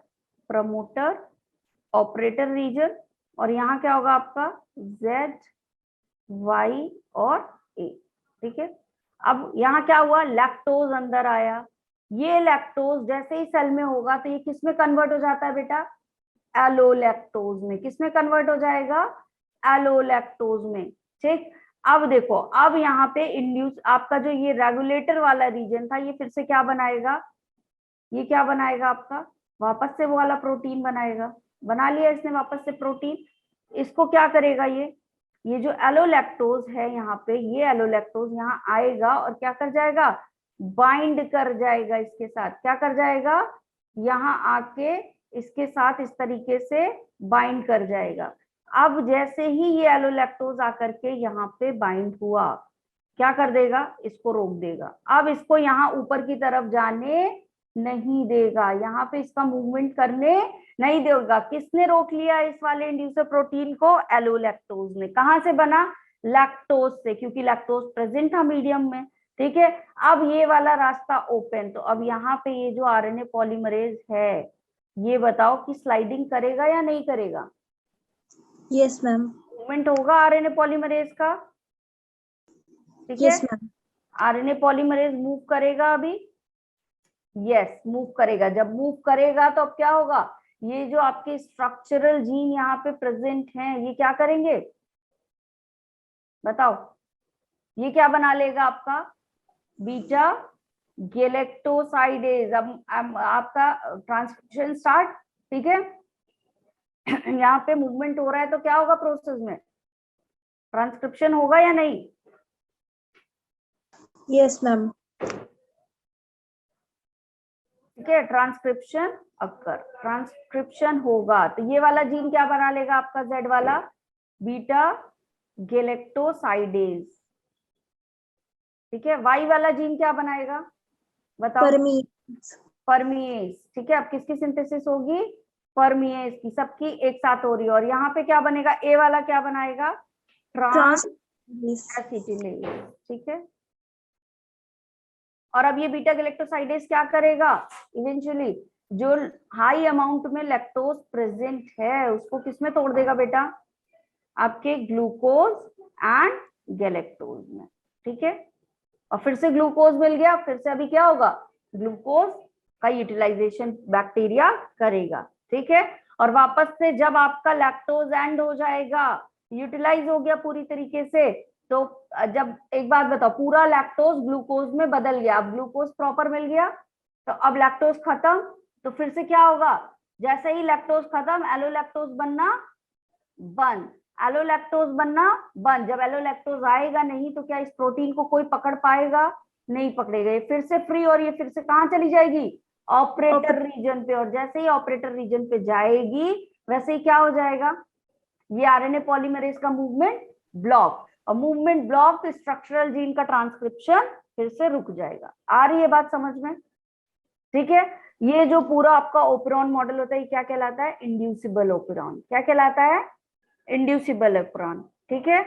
प्रमोटर, ऑपरेटर रीजन, और यहाँ क्या होगा आपका Z, Y और A। ठीक है, अब यहाँ क्या हुआ, लैक्टोज अंदर आया, ये लैक्टोज जैसे ही सेल में होगा तो ये किस में कन्वर्ट हो जाता है बेटा, एलोलैक्टोज में। किस में कन्वर्ट हो जाएगा, एलोलैक्टोज में। ठीक, अब देखो, अब यहाँ पे इंड्यूस आपका जो ये रेगुलेटर वाला रीजन था, ये फिर से क्या बनाएगा, ये क्या बनाएगा आपका, वापस से वो वाला प्रोटीन बनाएगा। बना लिया इसने वापस से प्रोटीन। इसको क्या करेगा, ये जो एलोलैक्टोज है यहाँ पे, ये एलोलैक्टोज यहाँ आएगा और क्या कर जाएगा, बाइंड कर जाएगा इसके साथ। क्या कर जाएगा, यहाँ आके इसके साथ इस तरीके से बाइंड कर जाएगा। अब जैसे ही ये एलोलैक्टोज आकर के यहाँ पे बाइंड हुआ, क्या कर देगा, इसको रोक देगा। अब इसको यहाँ ऊपर की तरफ जाने नहीं देगा, यहाँ पे इसका मूवमेंट करने नहीं देगा। किसने रोक लिया इस वाले इंड्यूसर प्रोटीन को, एलोलैक्टोज ने। कहाँ से बना, लैक्टोज से, क्योंकि लैक्टोज प्रेजेंट था मीडियम में। ठीक है, अब ये वाला रास्ता ओपन। तो अब यहाँ पे ये जो आरएनए पॉलीमरेज है, ये बताओ कि स्लाइडिंग करेगा या नहीं करेगा, यस मैम। मूवमेंट होगा आरएनए पॉलीमरेज का। ठीक है, yes ma'am. RNA polymerase move करेगा अभी, यस मूव करेगा। जब मूव करेगा तो अब क्या होगा, ये जो आपके स्ट्रक्चरल जीन यहाँ पे प्रेजेंट हैं, ये क्या करेंगे बताओ, ये क्या बना लेगा आपका, बीटा गैलेक्टोसाइडेज। अब आपका ट्रांसक्रिप्शन स्टार्ट। ठीक है, यहाँ पे मूवमेंट हो रहा है तो क्या होगा प्रोसेस में, ट्रांसक्रिप्शन होगा या नहीं, यस मैम। ठीक है, ट्रांसक्रिप्शन अक्कर, ट्रांसक्रिप्शन होगा तो ये वाला जीन क्या बना लेगा आपका, Z वाला, बीटा गैलेक्टोसाइडेज। ठीक है, Y वाला जीन क्या बनाएगा बताओ, परमीएज। ठीक है, अब किसकी सिंथेसिस होगी, परमीएज की, सबकी एक साथ हो रही है। और यहाँ पे क्या बनेगा, A वाला क्या बनाएगा, ट्रांस एसिटिलेज। ठीक है, और अब ये बीटा गैलेक्टोसाइडेज क्या करेगा, इवेंचुअली जो हाई अमाउंट में लैक्टोज प्रेजेंट है उसको किसमें तोड़ देगा बेटा, आपके ग्लूकोज एंड गैलेक्टोज में। ठीक है, और फिर से ग्लूकोज मिल गया, फिर से अभी क्या होगा, ग्लूकोज का यूटिलाइजेशन बैक्टीरिया करेगा। ठीक है, और वापस से जब आपका लैक्टोज एंड हो जाएगा, यूटिलाइज हो गया पूरी तरीके से, तो जब एक बात बताओ, पूरा लैक्टोज ग्लूकोज में बदल गया, अब ग्लूकोज प्रॉपर मिल गया, तो अब लैक्टोज खत्म, तो फिर से क्या होगा, जैसे ही लैक्टोज खत्म, एलोलैक्टोज बनना बंद, एलोलैक्टोज बनना बंद। जब एलोलैक्टोज आएगा नहीं तो क्या इस प्रोटीन को कोई पकड़ पाएगा, नहीं पकड़ेगा, ये फिर से फ्री, और ये फिर से कहाँ चली जाएगी, ऑपरेटर रीजन पे। और जैसे ही ऑपरेटर रीजन पे जाएगी वैसे ही क्या हो जाएगा, ये आरएनए पॉलीमरेज का मूवमेंट ब्लॉक, और मूवमेंट ब्लॉक तो स्ट्रक्चरल जीन का ट्रांसक्रिप्शन फिर से रुक जाएगा। आ रही है बात समझ में। ठीक है, ये जो पूरा आपका ओपेरॉन मॉडल होता है, क्या कहलाता है, इंड्यूसिबल ओपेरॉन। क्या कहलाता है, इंड्यूसिबल ओपेरॉन। ठीक है,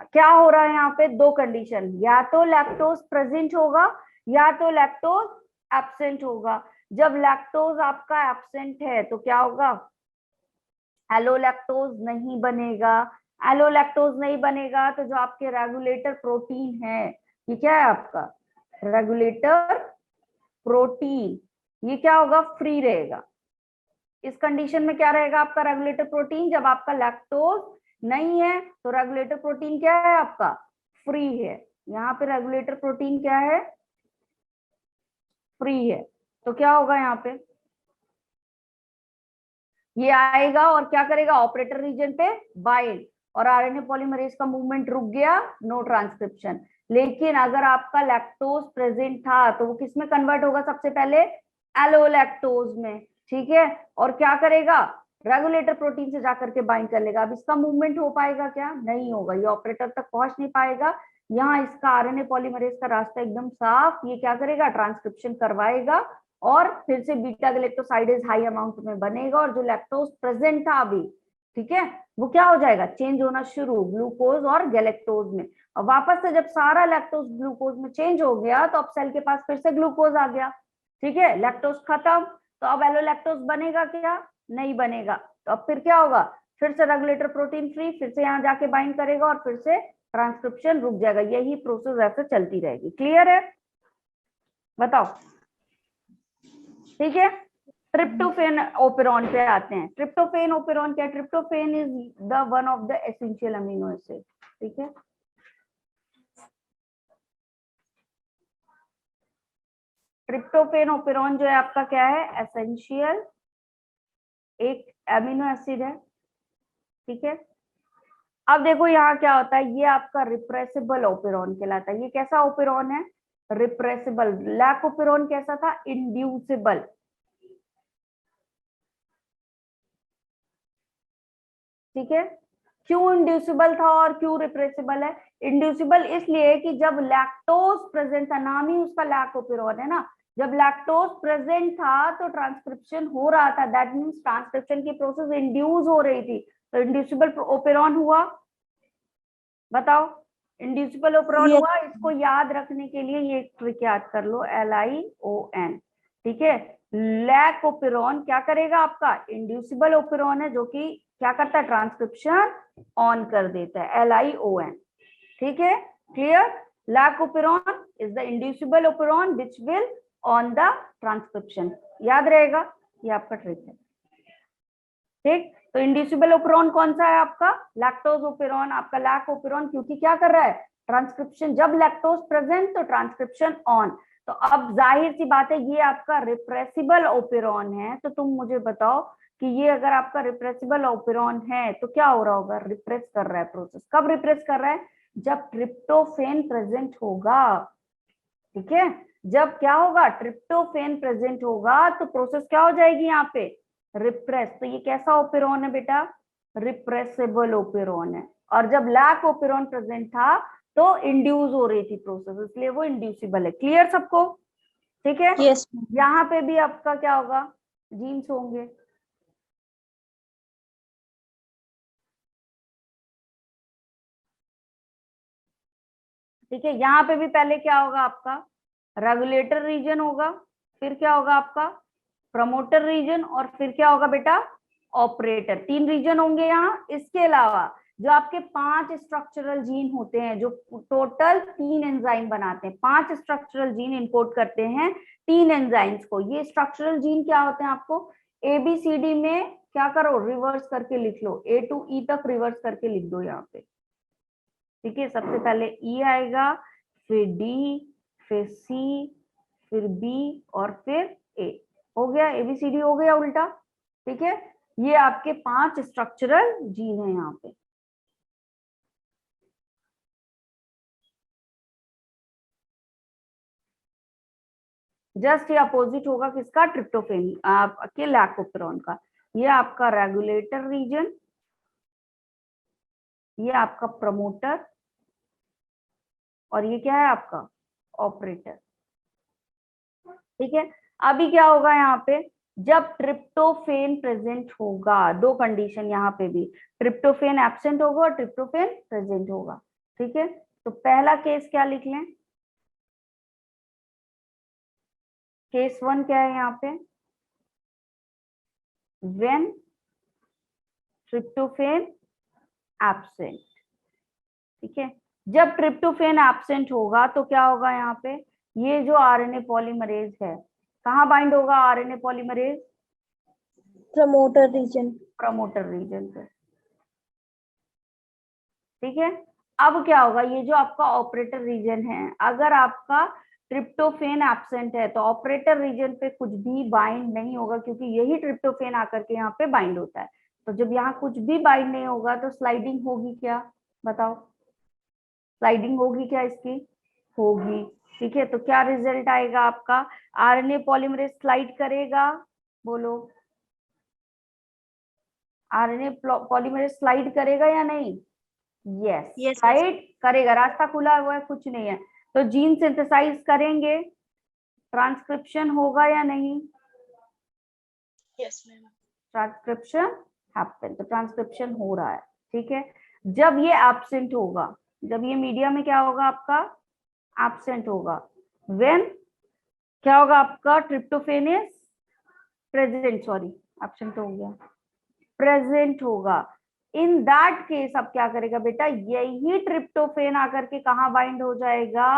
क्या हो रहा है यहाँ पे, दो कंडीशन, या तो लैक्टोज प्रेजेंट होगा या तो लैक्टोज एब्सेंट होगा। जब लैक्टोज आपका एब्सेंट है तो क्या होगा, एलोलैक्टोज नहीं बनेगा। एलोलैक्टोज नहीं बनेगा तो जो आपके रेगुलेटर प्रोटीन है, ये क्या है आपका रेगुलेटर प्रोटीन, ये क्या होगा, फ्री रहेगा। इस कंडीशन में क्या रहेगा आपका रेगुलेटर प्रोटीन, जब आपका लैक्टोज नहीं है तो रेगुलेटर प्रोटीन क्या है आपका, फ्री है। यहाँ पे रेगुलेटर प्रोटीन क्या है, फ्री है। तो क्या होगा यहाँ पे, ये आएगा और क्या करेगा, ऑपरेटर रीजन पे बाइंड, और आरएनए पॉलीमरेज का मूवमेंट रुक गया, नो ट्रांसक्रिप्शन। लेकिन अगर आपका लैक्टोज प्रेजेंट था तो वो किस में कन्वर्ट होगा, सबसे पहले एलोलैक्टोज में। ठीक है, और क्या करेगा, रेगुलेटर प्रोटीन से जाकर के बाइंड कर लेगा। अब इसका मूवमेंट हो पाएगा क्या? नहीं होगा, ये ऑपरेटर तक पहुंच नहीं पाएगा। यहाँ इसका आरएनए पॉलीमरेज का रास्ता एकदम साफ, ये क्या करेगा? ट्रांसक्रिप्शन करवाएगा और फिर से बीटा गैलेक्टोसाइडेज हाई अमाउंट में बनेगा, और जो लैक्टोज प्रेजेंट था अभी, ठीक है, वो क्या हो जाएगा? चेंज होना शुरू ग्लूकोज और गैलेक्टोज में। और वापस से जब सारा लैक्टोज ग्लूकोज में चेंज हो गया तो अब सेल के पास फिर से ग्लूकोज आ गया, ठीक है, लैक्टोज खत्म, तो अब एलोलैक्टोज बनेगा क्या? नहीं बनेगा। तो अब फिर क्या होगा? फिर से रेगुलेटर प्रोटीन फ्री, फिर से यहाँ जाके बाइंड करेगा और फिर से ट्रांसक्रिप्शन रुक जाएगा। यही प्रोसेस ऐसे चलती रहेगी। क्लियर है? बताओ। ठीक है, ट्रिप्टोफेन ओपेरॉन पे आते हैं। ट्रिप्टोफेन ओपेरॉन क्या? Tryptophan is the one of the essential amino acid. ठीक है, ट्रिप्टोफेन ओपेरॉन जो है आपका क्या है? एसेंशियल एक अमीनो एसिड है। ठीक है, अब देखो यहाँ क्या होता है, ये आपका रिप्रेसिबल ओपेरॉन कहलाता है। ये कैसा ओपेरॉन है? रिप्रेसिबल। लैक ओपेरॉन कैसा था? इंड्यूसिबल। ठीक है, क्यों इंड्यूसिबल था और क्यों रिप्रेसिबल है? इंड्यूसिबल इसलिए कि जब लैक्टोज प्रेजेंट था, नाम ही उसका लैक ओपेरॉन है ना, जब लैक्टोज प्रेजेंट था तो ट्रांसक्रिप्शन हो रहा था, दैट मींस ट्रांसक्रिप्शन की प्रोसेस इंड्यूस हो रही थी, तो इंड्यूसिबल ओपेरॉन हुआ। बताओ, इंड्यूसिबल ओपेरॉन Yes. हुआ। इसको याद रखने के लिए ये ट्रिक याद कर लो, LION। ठीक है, लैक ओपेरॉन क्या करेगा? आपका इंड्यूसिबल ओपेरॉन है जो कि क्या करता है? ट्रांसक्रिप्शन ऑन कर देता है, LION। ठीक है, clear? Lac operon is the inducible operon which will on the transcription. याद रहेगा, ये आपका ट्रिक है। ठीक, तो इंड्यूसिबल ओपेरॉन कौन सा है आपका? Lactose operon. आपका लैक ओपेरॉन क्योंकि क्या कर रहा है? ट्रांसक्रिप्शन। जब लैक्टोज प्रेजेंट तो ट्रांसक्रिप्शन ऑन। तो अब जाहिर सी बात है ये आपका रिप्रेसिबल ओपेरॉन है, तो तुम मुझे बताओ कि ये अगर आपका रिप्रेसिबल ओपेरॉन है तो क्या हो रहा होगा? रिप्रेस कर रहा है प्रोसेस। कब रिप्रेस कर रहा है? जब ट्रिप्टोफेन प्रेजेंट होगा। ठीक है, जब क्या होगा? ट्रिप्टोफेन प्रेजेंट होगा तो प्रोसेस क्या हो जाएगी यहाँ पे? रिप्रेस। तो ये कैसा ओपेरॉन है बेटा? रिप्रेसिबल ओपेरॉन है। और जब लैक ओपेरॉन प्रेजेंट था तो इंड्यूस हो रही थी प्रोसेस, इसलिए वो इंड्यूसिबल है। क्लियर सबको? ठीक है, Yes. यहाँ पे भी आपका क्या होगा? जीन्स होंगे। ठीक है, यहाँ पे भी पहले क्या होगा आपका? रेगुलेटर रीजन होगा, फिर क्या होगा आपका? प्रमोटर रीजन, और फिर क्या होगा बेटा? ऑपरेटर। 3 रीजन होंगे यहाँ। इसके अलावा जो आपके 5 स्ट्रक्चरल जीन होते हैं, जो टोटल 3 एंजाइम बनाते हैं, 5 स्ट्रक्चरल जीन इनकोड करते हैं 3 एंजाइम्स को। ये स्ट्रक्चरल जीन क्या होते हैं? आपको ABCD में क्या करो? रिवर्स करके लिख लो, A to E तक रिवर्स करके लिख दो यहाँ पे। ठीक है, सबसे पहले E आएगा, फिर D, फिर C, फिर B और फिर A। हो गया, ABCD हो गया उल्टा। ठीक है, ये आपके 5 स्ट्रक्चरल जीन है यहाँ पे। जस्ट ये अपोजिट होगा किसका? ट्रिप्टोफेन के लैक ओपेरॉन का। ये आपका रेगुलेटर रीजन, ये आपका प्रमोटर, और ये क्या है आपका? ऑपरेटर। ठीक है, अभी क्या होगा यहाँ पे? जब ट्रिप्टोफेन प्रेजेंट होगा, 2 कंडीशन यहाँ पे भी, ट्रिप्टोफेन एब्सेंट होगा और ट्रिप्टोफेन प्रेजेंट होगा। ठीक है, तो पहला केस क्या लिख लें? केस 1 क्या है यहाँ पे? When tryptophan absent. ठीक है, जब ट्रिप्टोफेन एब्सेंट होगा तो क्या होगा यहाँ पे? ये जो आरएनए पॉलीमरेज है, कहाँ बाइंड होगा RNA polymerase? Promoter region. Promoter region पे। ठीक है, अब क्या होगा? ये जो आपका ऑपरेटर रीजन है, अगर आपका ट्रिप्टोफेन एब्सेंट है तो ऑपरेटर रीजन पे कुछ भी बाइंड नहीं होगा, क्योंकि यही ट्रिप्टोफेन आकर के यहाँ पे बाइंड होता है। तो जब यहाँ कुछ भी बाइंड नहीं होगा तो स्लाइडिंग होगी क्या? बताओ, स्लाइडिंग होगी क्या इसकी? होगी। ठीक है, तो क्या रिजल्ट आएगा आपका? आरएनए पॉलीमरेज स्लाइड करेगा, बोलो। आरएनए पॉलीमरेज स्लाइड करेगा या नहीं? यस, Yes, स्लाइड करेगा, रास्ता खुला हुआ है, कुछ नहीं है। तो जीन सिंथेसाइज करेंगे, ट्रांसक्रिप्शन होगा या नहीं? yes, ma'am. ट्रांसक्रिप्शन हैपन, तो ट्रांसक्रिप्शन हो रहा है, ठीक है। जब ये एब्सेंट होगा, जब ये मीडिया में क्या होगा आपका, एब्सेंट होगा, व्हेन क्या होगा आपका, tryptophan is present, sorry absent हो गया, प्रेजेंट होगा। इन दैट केस अब क्या करेगा बेटा, यही ट्रिप्टोफेन आकर के कहाँ बाइंड हो जाएगा,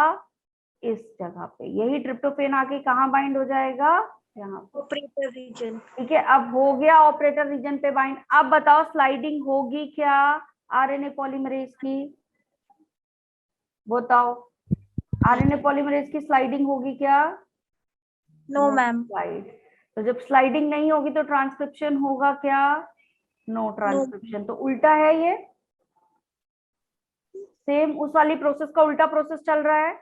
इस जगह पे, यही ट्रिप्टोफेन आके कहाँ बाइंड हो जाएगा, यहाँ पे, Operator region. ठीक है। अब हो गया ऑपरेटर रीजन पे बाइंड। अब बताओ स्लाइडिंग होगी क्या आरएनए पॉलीमरेज की, बताओ आरएनए पॉलीमरेज की स्लाइडिंग होगी क्या? No, ma'am. स्लाइड। तो जब स्लाइडिंग नहीं होगी तो ट्रांसक्रिप्शन होगा क्या? No No. ट्रांसक्रिप्शन। तो उल्टा है ये, सेम उस वाली प्रोसेस का उल्टा प्रोसेस चल रहा है।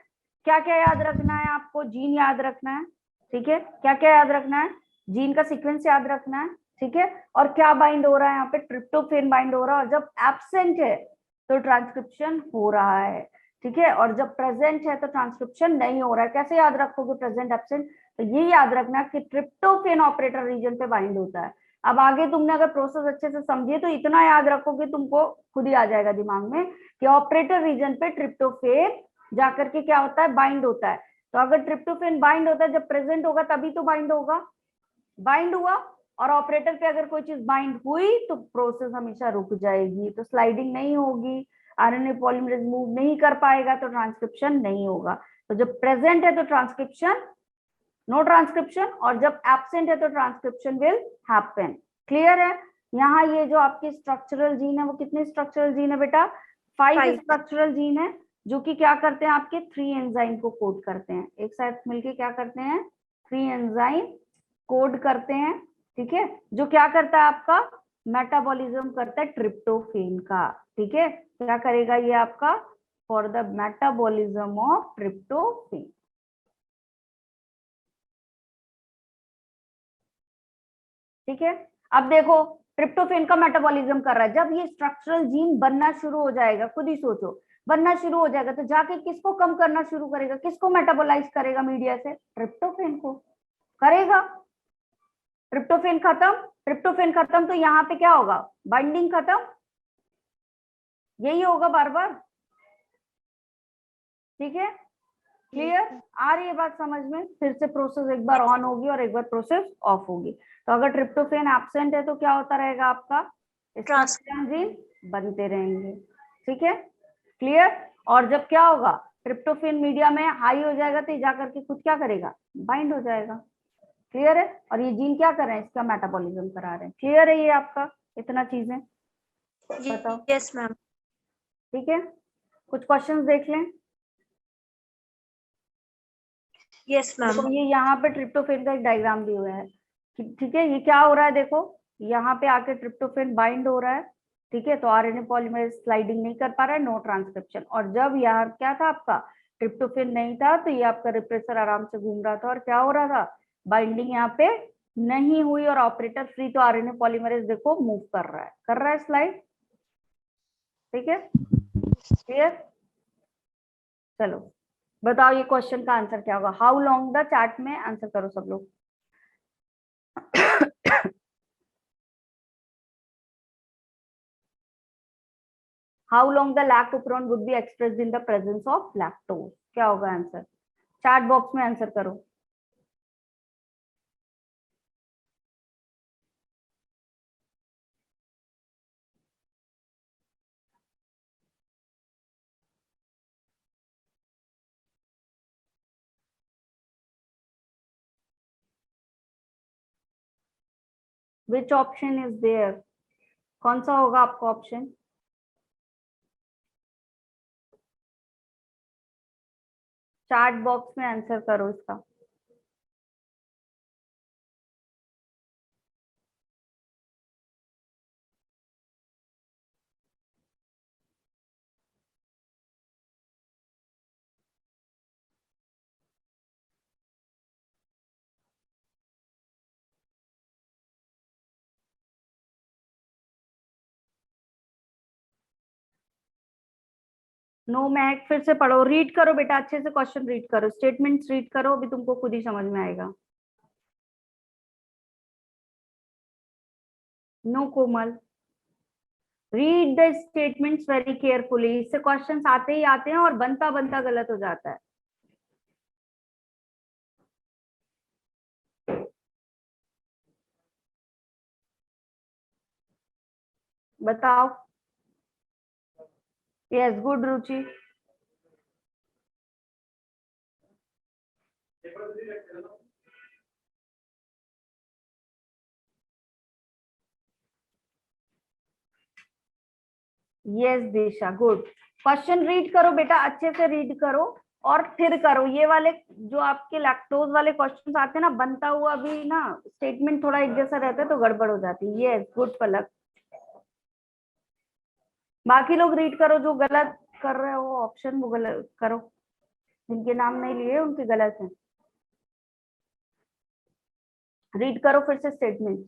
क्या क्या याद रखना है आपको, जीन याद रखना है, ठीक है। क्या क्या याद रखना है, जीन का सीक्वेंस याद रखना है, ठीक है। और क्या बाइंड हो रहा है यहाँ पे, ट्रिप्टोफेन बाइंड हो रहा है, और जब एब्सेंट है तो ट्रांसक्रिप्शन हो रहा है, ठीक है। और जब प्रेजेंट है तो ट्रांसक्रिप्शन नहीं हो रहा है। कैसे याद रखोगे प्रेजेंट एब्सेंट, तो ये याद रखना कि ट्रिप्टोफेन ऑपरेटर रीजन पे बाइंड होता है। अब आगे तुमने अगर प्रोसेस अच्छे से समझिए तो इतना याद रखोगे, तुमको खुद ही आ जाएगा दिमाग में कि ऑपरेटर रीजन पे ट्रिप्टोफेन जाकर के क्या होता है, बाइंड होता है। तो अगर ट्रिप्टोफेन बाइंड होता है, जब प्रेजेंट होगा तभी तो बाइंड होगा, बाइंड हुआ और ऑपरेटर पे अगर कोई चीज बाइंड हुई तो प्रोसेस हमेशा रुक जाएगी, तो स्लाइडिंग नहीं होगी, आरएनए पॉलीमरेज मूव नहीं कर पाएगा, तो ट्रांसक्रिप्शन नहीं होगा। तो जब प्रेजेंट है तो ट्रांसक्रिप्शन, नो ट्रांसक्रिप्शन, और जब एब्सेंट है तो ट्रांसक्रिप्शन विल हैपन। क्लियर है? यहाँ ये जो आपकी स्ट्रक्चरल जीन है वो कितने स्ट्रक्चरल जीन है बेटा, 5 Five. स्ट्रक्चरल जीन है, जो कि क्या करते हैं आपके 3 एंजाइम को कोड करते हैं, एक साथ मिलके क्या करते हैं, 3 एंजाइम कोड करते हैं, ठीक है। जो क्या करता है आपका, मेटाबॉलिज्म करता है ट्रिप्टोफेन का, ठीक है। क्या करेगा ये आपका, for the metabolism of tryptophan, ठीक है। अब देखो ट्रिप्टोफेन का मेटाबॉलिज्म कर रहा है, जब ये स्ट्रक्चरल जीन बनना शुरू हो जाएगा, खुद ही सोचो, बनना शुरू हो जाएगा तो जाके किसको कम करना शुरू करेगा, किसको मेटाबोलाइज करेगा मीडिया से, ट्रिप्टोफेन को करेगा। ट्रिप्टोफेन खत्म, ट्रिप्टोफेन खत्म तो यहाँ पे क्या होगा, बाइंडिंग खत्म, यही होगा बार बार, ठीक है। क्लियर, आ रही है बात समझ में? फिर से प्रोसेस एक बार ऑन होगी और एक बार प्रोसेस ऑफ होगी। तो अगर ट्रिप्टोफेन एब्सेंट है तो क्या होता रहेगा आपका, स्ट्रक्चरल जीन बनते रहेंगे, ठीक है। क्लियर। और जब क्या होगा, ट्रिप्टोफेन मीडिया में हाई हो जाएगा तो ये जाकर के खुद क्या करेगा, बाइंड हो जाएगा। क्लियर है? और ये जीन क्या कर रहे हैं, इसका मेटाबॉलिज्म करा रहे हैं। क्लियर है ये आपका, इतना चीजें बताओ, Yes, ma'am. ठीक है। कुछ क्वेश्चंस देख लें। Yes, ma'am. देखो ये यहाँ पे ट्रिप्टोफेन का एक डायग्राम दिया हुआ है, ठीक है। ये क्या हो रहा है, देखो यहाँ पे आके ट्रिप्टोफेन बाइंड हो रहा है, ठीक है। तो आरएनए पॉलीमरेज स्लाइडिंग नहीं कर पा रहा है, नो ट्रांसक्रिप्शन। और जब यहाँ क्या था आपका, ट्रिप्टोफेन नहीं था, तो ये आपका रिप्रेसर आराम से घूम रहा था और क्या हो रहा था, बाइंडिंग यहाँ पे नहीं हुई और ऑपरेटर फ्री, तो आरएनए पॉलीमरेज देखो मूव कर रहा है स्लाइड, ठीक है। क्लियर, चलो बताओ ये क्वेश्चन का आंसर क्या होगा, हाउ लॉन्ग द चैट में आंसर करो सब लोग। How long the lactoferrin would be expressed in the presence of lactose? क्या होगा आंसर, चैट बॉक्स में आंसर करो। Which option is there? कौन सा होगा आपका ऑप्शन, चैट बॉक्स में आंसर करो इसका। नो महक, फिर से पढ़ो, रीड करो बेटा, अच्छे से क्वेश्चन रीड करो, स्टेटमेंट्स रीड करो, अभी तुमको खुद ही समझ में आएगा। No Komal, read the statements very carefully, इससे क्वेश्चंस आते ही आते हैं और बनता बनता गलत हो जाता है। बताओ। यस, गुड रुचि। यस दिशा, गुड। क्वेश्चन रीड करो बेटा, अच्छे से रीड करो और फिर करो ये वाले, जो आपके लैक्टोज वाले क्वेश्चंस आते हैं ना, बनता हुआ भी ना स्टेटमेंट थोड़ा एक जैसा रहता है तो गड़बड़ हो जाती है। यस, गुड पलक। बाकी लोग रीड करो, जो गलत कर रहे हो ऑप्शन वो गलत करो, जिनके नाम नहीं लिए उनके गलत है। रीड करो फिर से स्टेटमेंट।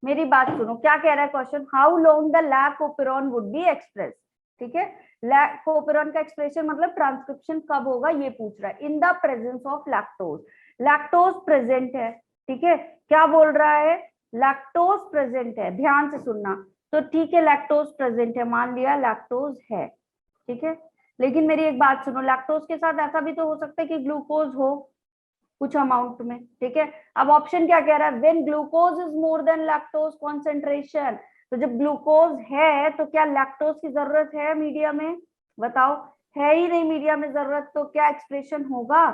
मेरी बात सुनो, क्या कह रहा है question, how long the lac operon would be express. ठीक है, लैकोपेरॉन का एक्सप्रेशन मतलब ट्रांसक्रिप्शन कब होगा ये पूछ रहा है। In the presence of lactose, lactose present है। ठीक है, क्या बोल रहा है, लैक्टोज प्रेजेंट है, ध्यान से सुनना। तो ठीक है, लैक्टोज प्रेजेंट है, मान लिया लैक्टोज है। ठीक है, लेकिन मेरी एक बात सुनो, लैक्टोज के साथ ऐसा भी तो हो सकता है कि ग्लूकोज हो कुछ अमाउंट में। ठीक है, अब ऑप्शन क्या कह रहा है, when glucose is more then lactose concentration. तो जब ग्लूकोज है तो क्या लैक्टोज की जरूरत है मीडिया में, बताओ। है ही नहीं मीडिया में जरूरत, तो क्या एक्सप्रेशन होगा।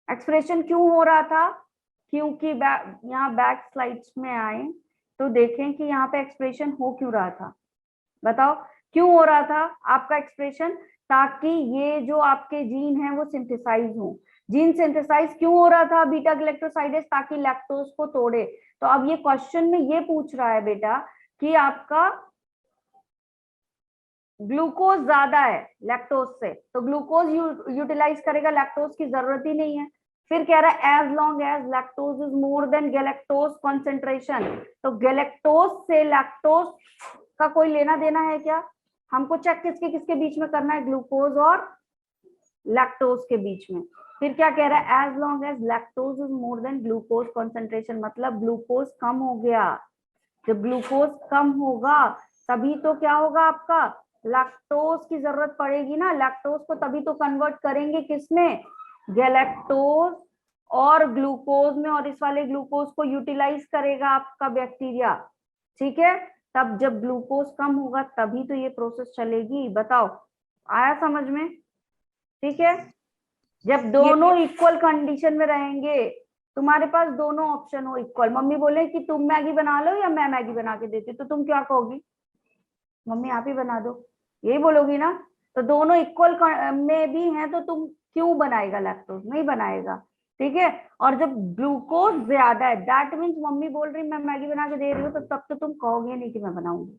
एक्सप्रेशन क्यों हो रहा था, क्योंकि यहाँ बैक स्लाइड्स में आए तो देखें कि यहाँ पे एक्सप्रेशन हो क्यों रहा था। बताओ क्यों हो रहा था आपका एक्सप्रेशन, ताकि ये जो आपके जीन है वो सिंथेसाइज हो। जीन सिंथेसाइज क्यों हो रहा था बीटा गैलेक्टोसाइडेज, ताकि लैक्टोज को तोड़े। तो अब ये क्वेश्चन में ये पूछ रहा है बेटा कि आपका ग्लूकोज ज्यादा है लैक्टोज से, तो ग्लूकोज यूटिलाइज करेगा, लैक्टोज की जरूरत ही नहीं है। फिर कह रहा है as long as lactose is more than galactose concentration. तो गैलेक्टोज से लैक्टोज का कोई लेना देना है क्या, हमको चेक किसके किसके बीच में करना है, ग्लूकोज और लैक्टोज के बीच में। फिर क्या कह रहा है, as long as lactose is more than glucose concentration, मतलब ग्लूकोज कम हो गया। जब ग्लूकोज कम होगा तभी तो क्या होगा आपका, लैक्टोज की जरूरत पड़ेगी ना, लैक्टोज को तभी तो कन्वर्ट करेंगे किसमें, गैलेक्टोज और ग्लूकोज में, और इस वाले ग्लूकोज को यूटिलाइज करेगा आपका बैक्टीरिया। ठीक है, तब जब ग्लूकोज कम होगा तभी तो ये प्रोसेस चलेगी। बताओ, आया समझ में। ठीक है, जब ये दोनों इक्वल कंडीशन में रहेंगे, तुम्हारे पास दोनों ऑप्शन हो इक्वल, मम्मी बोले कि तुम मैगी बना लो या मैं मैगी बना के देती, तो तुम क्या कहोगी, मम्मी आप ही बना दो, यही बोलोगी ना। तो दोनों इक्वल में भी हैं तो तुम क्यों बनाएगा, लैक्टोज नहीं बनाएगा। ठीक है, और जब ग्लूकोज ज्यादा है, दैट मीन्स मम्मी बोल रही मैं मैगी बना के दे रही हूँ, तो तब तो तुम कहोगे नहीं कि मैं बनाऊंगी।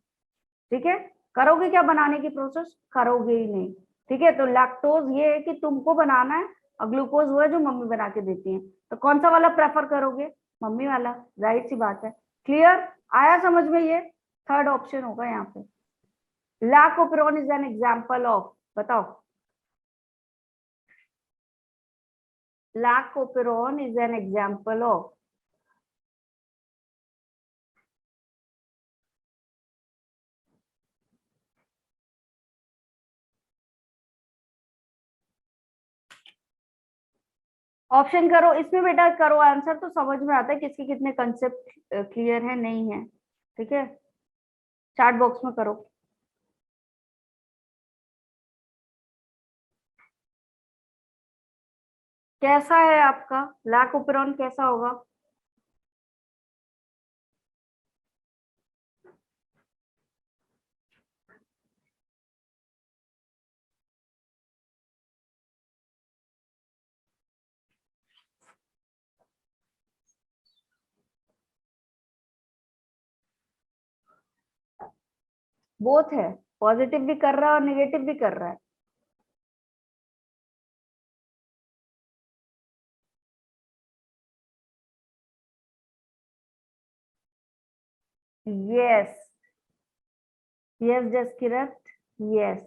ठीक है, करोगे क्या बनाने की प्रोसेस, करोगे ही नहीं। ठीक है, तो लैक्टोज ये है कि तुमको बनाना है, और ग्लूकोज वो है जो मम्मी बना के देती है, तो कौन सा वाला प्रेफर करोगे, मम्मी वाला, जाहिर सी बात है। क्लियर, आया समझ में ये, थर्ड ऑप्शन होगा यहाँ पे। Lac operon is an example of, बताओ, lac operon is an example of. Option करो इसमें बेटा, करो आंसर तो समझ में आता है किसके कितने कंसेप्ट क्लियर है नहीं है। ठीक है, चैट बॉक्स में करो। कैसा है आपका लैकोपेरॉन, कैसा होगा। बोथ है, पॉजिटिव भी कर रहा है और निगेटिव भी कर रहा है। यस यस जसकिरत, यस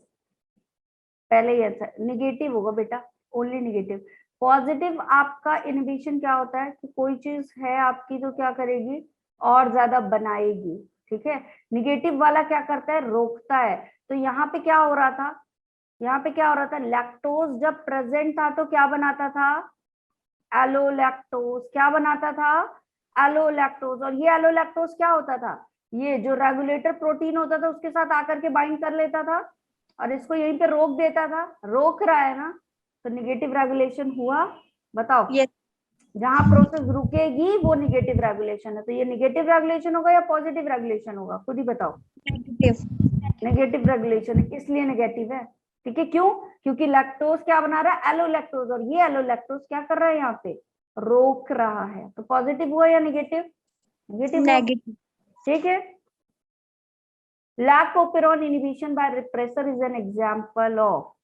पहले यस है, निगेटिव होगा बेटा, ओनली निगेटिव। पॉजिटिव आपका इनहिबिशन क्या होता है कि कोई चीज है आपकी तो क्या करेगी, और ज्यादा बनाएगी, ठीक है। निगेटिव वाला क्या करता है, रोकता है। तो यहाँ पे क्या हो रहा था, यहाँ पे क्या हो रहा था, लैक्टोज जब प्रेजेंट था तो क्या बनाता था, एलोलैक्टोज। क्या बनाता था, एलोलैक्टोज। और ये एलोलैक्टोज क्या होता था, ये जो रेगुलेटर प्रोटीन होता था उसके साथ आकर के बाइंड कर लेता था और इसको यहीं पे रोक देता था, रोक रहा है ना, तो निगेटिव रेगुलेशन हुआ। बताओ, Yes. जहां प्रोसेस रुकेगी वो निगेटिव रेगुलेशन है। तो ये निगेटिव रेगुलेशन होगा या पॉजिटिव रेगुलेशन होगा, खुद ही बताओ। Negative. नेगेटिव रेगुलेशन है, इसलिए नेगेटिव है, ठीक है। क्यों, क्योंकि लैक्टोज क्या बना रहा है, एलोलैक्टोज, और ये एलोलैक्टोज क्या कर रहा है, यहाँ पे रोक रहा है। तो पॉजिटिव हुआ या नेगेटिव, नेगेटिव हुआ, Negative. ठीक है। Lac operon inhibition by repressor is an example of,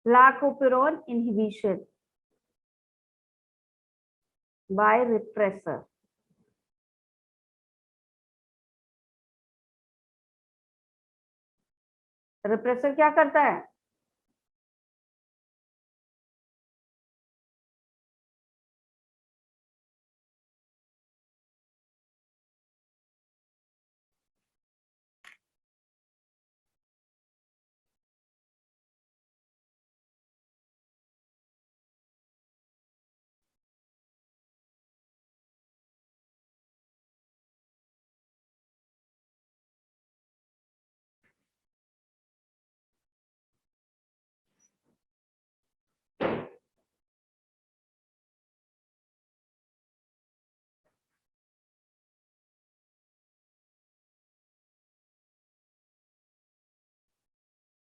lack operon inhibition by repressor। Repressor क्या करता है,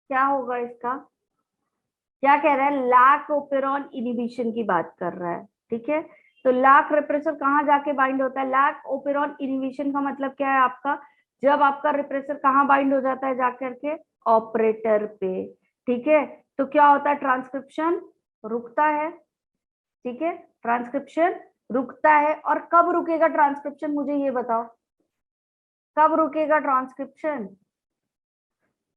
क्या होगा इसका, क्या कह रहा है, लैक ओपेरॉन इनहिबिशन की बात कर रहा है, ठीक है। तो लैक रिप्रेसर कहाँ जाके बाइंड होता है, लैक ओपेरॉन इनहिबिशन का मतलब क्या है आपका, जब आपका रिप्रेसर कहाँ बाइंड हो जाता है जाकर के, ऑपरेटर पे, ठीक है। तो क्या होता है, ट्रांसक्रिप्शन रुकता है, ठीक है, ट्रांसक्रिप्शन रुकता है। और कब रुकेगा ट्रांसक्रिप्शन, मुझे ये बताओ, कब रुकेगा ट्रांसक्रिप्शन,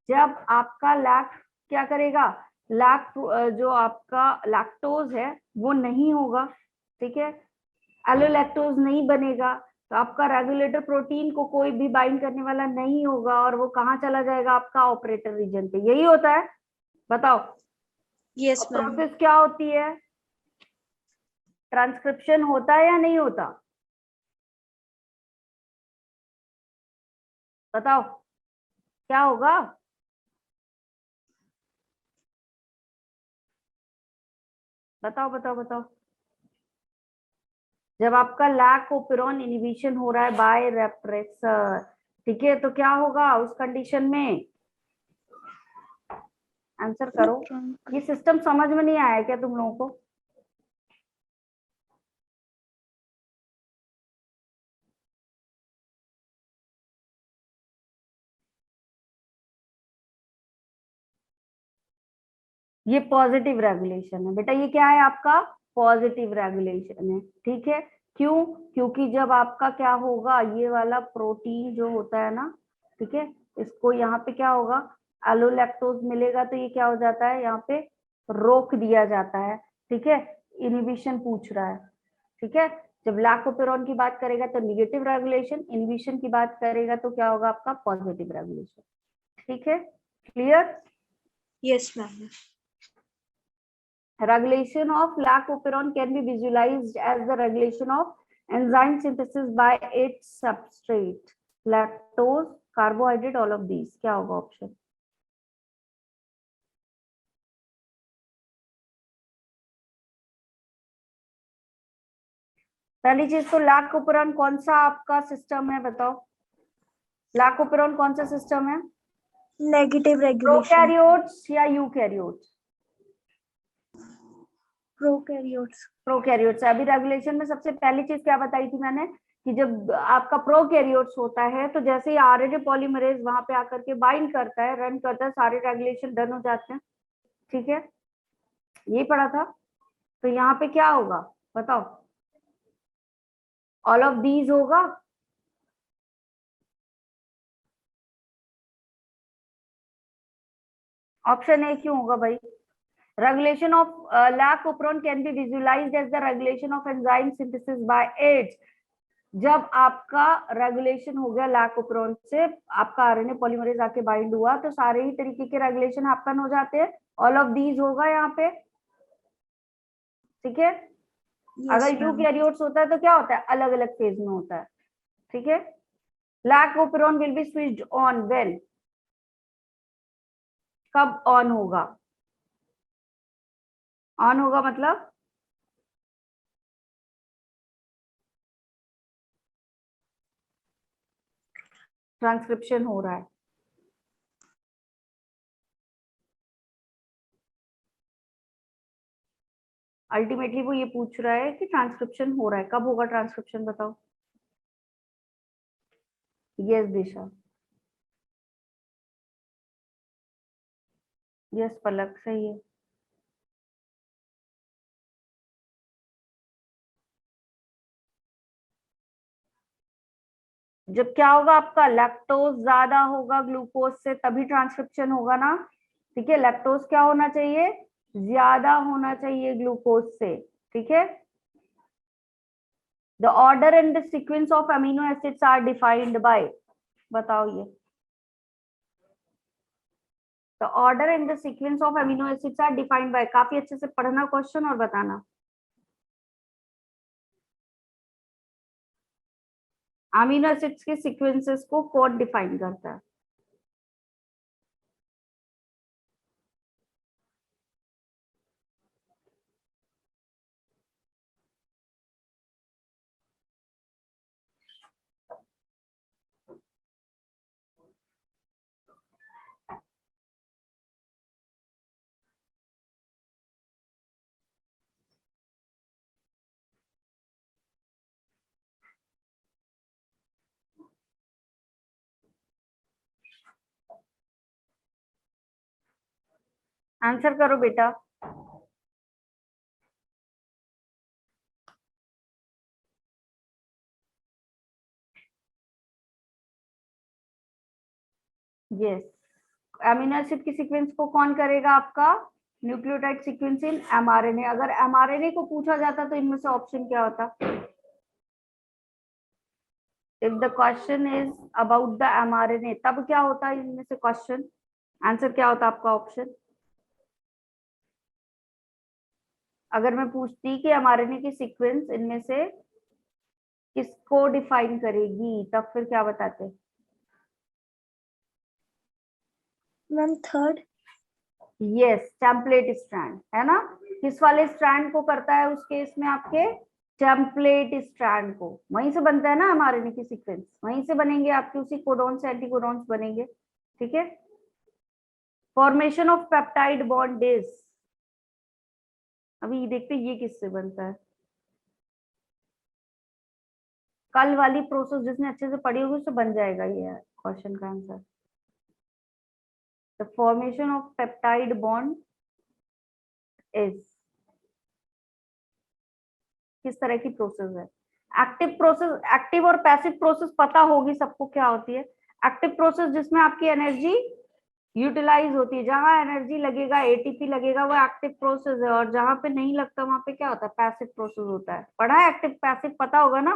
जब आपका लैक क्या करेगा, लैक जो आपका लैक्टोज है वो नहीं होगा, ठीक है, एलोलैक्टोज नहीं बनेगा, तो आपका रेगुलेटर प्रोटीन को कोई भी बाइंड करने वाला नहीं होगा और वो कहाँ चला जाएगा, आपका ऑपरेटर रीजन पे। यही होता है, बताओ। Yes, ma'am. प्रोसेस क्या होती है, ट्रांसक्रिप्शन होता है या नहीं होता, बताओ क्या होगा, बताओ बताओ बताओ। जब आपका लैक ओपेरॉन इनहिबिशन हो रहा है बाय रेप्रेसर, ठीक है, तो क्या होगा उस कंडीशन में, आंसर करो। ये सिस्टम समझ में नहीं आया क्या तुम लोगों को, ये पॉजिटिव रेगुलेशन है बेटा, ये क्या है आपका, पॉजिटिव रेगुलेशन है, ठीक है। क्यों, क्योंकि जब आपका क्या होगा, ये वाला प्रोटीन जो होता है ना, ठीक है, इसको यहाँ पे क्या होगा, एलोलैक्टोज मिलेगा, तो ये क्या हो जाता है, यहाँ पे रोक दिया जाता है, ठीक है। इनहिबिशन पूछ रहा है, ठीक है। जब लैकोपेरॉन की बात करेगा तो निगेटिव रेगुलेशन, इनहिबिशन की बात करेगा तो क्या होगा आपका, पॉजिटिव रेगुलेशन, ठीक है, clear. Yes, ma'am. Regulation of lac operon can be visualized as the regulation of enzyme synthesis by its substrate, lactose, carbohydrate, all of these। क्या होगा ऑप्शन, पहली चीज तो लैक ओपेरॉन कौन सा आपका सिस्टम है, बताओ। लैक ओपेरॉन कौन सा सिस्टम है, Negative regulation. प्रोकैरियोट्स या यूकैरियोट्स, Prokaryotes. प्रोकैरियोट्स। अभी रेगुलेशन में सबसे पहली चीज क्या बताई थी मैंने, कि जब आपका प्रोकैरियोट्स होता है तो जैसे ही आरएनए पॉलीमरेज वहां पे आकर के बाइंड करता है, रन करता है, सारे रेगुलेशन डन हो जाते हैं, ठीक है, यही पढ़ा था। तो यहाँ पे क्या होगा बताओ, ऑल ऑफ दीज होगा। ऑप्शन ए क्यों होगा भाई? Regulation of lac operon can be visualised as the regulation of enzyme synthesis by aids. जब आपका रेगुलेशन हो गया लैकोप्रोन से, आपका आरएनए पॉलीमरेज आके बाइंड हुआ, तो सारे ही तरीके के रेगुलेशन हैपन हो जाते हैं। ऑल ऑफ दीज होगा यहाँ पे, ठीक है। यस अगर मैम। यूकैरियोट्स होता है तो क्या होता है, अलग अलग फेज में होता है, ठीक है। Lac operon will be switched on when, कब ऑन होगा? ऑन होगा मतलब ट्रांसक्रिप्शन हो रहा है। अल्टीमेटली वो ये पूछ रहा है कि ट्रांसक्रिप्शन हो रहा है, कब होगा ट्रांसक्रिप्शन बताओ। यस दिशा, यस पलक, सही है। जब क्या होगा, आपका लैक्टोज ज्यादा होगा ग्लूकोज से, तभी ट्रांसक्रिप्शन होगा ना, ठीक है। लैक्टोज क्या होना चाहिए, ज्यादा होना चाहिए ग्लूकोज से, ठीक है। The order and the sequence of amino acids are defined by, बताओ ये। The order and the sequence of amino acids are defined by, काफी अच्छे से पढ़ना क्वेश्चन और बताना। अमीनो एसिड्स के सीक्वेंसेस को कौन डिफाइन करता है? आंसर करो बेटा। यस, अमीनो एसिड की सीक्वेंस को कौन करेगा? आपका न्यूक्लियोटाइड सीक्वेंस इन एमआरएनए। अगर एमआरएनए को पूछा जाता तो इनमें से ऑप्शन क्या होता? If the question is about the mRNA, तब क्या होता है इनमें से क्वेश्चन? आंसर क्या होता आपका ऑप्शन? अगर मैं पूछती कि एमआरएनए की सीक्वेंस इनमें से किसको डिफाइन करेगी, तब फिर क्या बताते? Ma'am third. Yes, template strand, है ना। किस वाले स्ट्रैंड को करता है उस केस में? आपके टेम्पलेट स्ट्रैंड को। वहीं से बनता है ना एमआरएनए की सीक्वेंस, वहीं से बनेंगे आपके, उसी कोडॉन से एंटीकोडॉन्स बनेंगे, ठीक है। Formation of peptide bond is, अभी देखते ये किससे बनता है। कल वाली प्रोसेस जिसने अच्छे से पढ़ी होगी उससे बन जाएगा ये क्वेश्चन का answer. The formation of peptide bond is, किस तरह की प्रोसेस है? एक्टिव प्रोसेस, एक्टिव और पैसिव प्रोसेस पता होगी सबको क्या होती है। एक्टिव प्रोसेस जिसमें आपकी एनर्जी यूटिलाइज होती है, जहां एनर्जी लगेगा, एटीपी लगेगा, वो एक्टिव प्रोसेस है। और जहां पे नहीं लगता वहां पे क्या होता है, पैसिव प्रोसेस होता है। पढ़ा है एक्टिव पैसिव, पता होगा ना।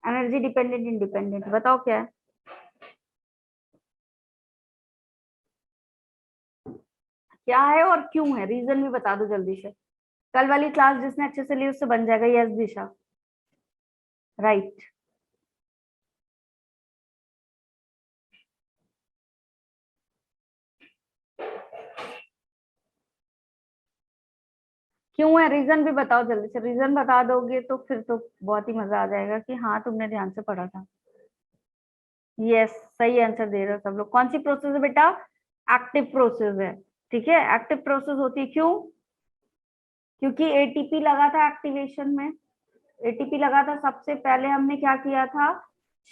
एनर्जी डिपेंडेंट इंडिपेंडेंट, बताओ क्या है? क्या है और क्यों है, रीजन भी बता दो जल्दी से। कल वाली क्लास जिसने अच्छे से ली उससे बन जाएगा। यस दिशा, राइट। क्यों है, रीजन भी बताओ जल्दी से। रीजन बता दोगे तो फिर तो बहुत ही मजा आ जाएगा कि हाँ तुमने ध्यान से पढ़ा था। यस, सही आंसर दे रहे हो सब लोग। कौन सी प्रोसेस है बेटा? एक्टिव प्रोसेस है, ठीक है। एक्टिव प्रोसेस होती है, क्यों? क्योंकि एटीपी लगा था एक्टिवेशन में। एटीपी लगा था, सबसे पहले हमने क्या किया था,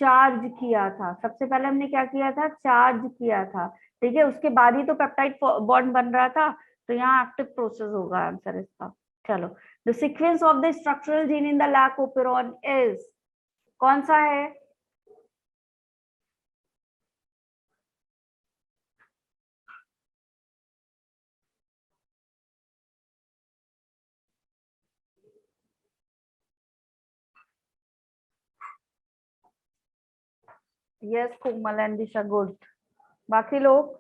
चार्ज किया था। सबसे पहले हमने क्या किया था, चार्ज किया था, ठीक है। उसके बाद ही तो पेप्टाइड बॉन्ड बन रहा था। तो यहाँ एक्टिव प्रोसेस होगा आंसर इसका, चलो, the sequence of the structural gene in the lac operon is, कौन सा है? Yes Komal and Disha, good. बाकी लोग?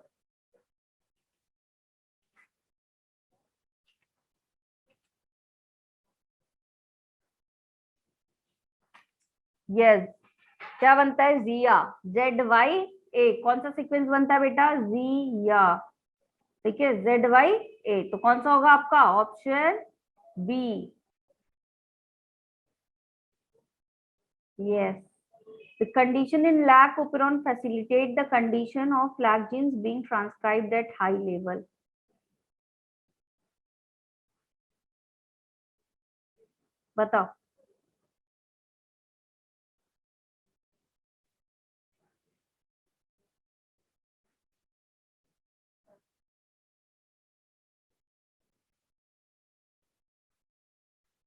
यस, क्या बनता है? जिया, ZYA। कौन सा सीक्वेंस बनता है बेटा? जिया, ठीक है, ZYA। तो कौन सा होगा आपका? Option B. Yes, the condition in lac operon facilitate the condition of lac genes being transcribed at high level. बताओ।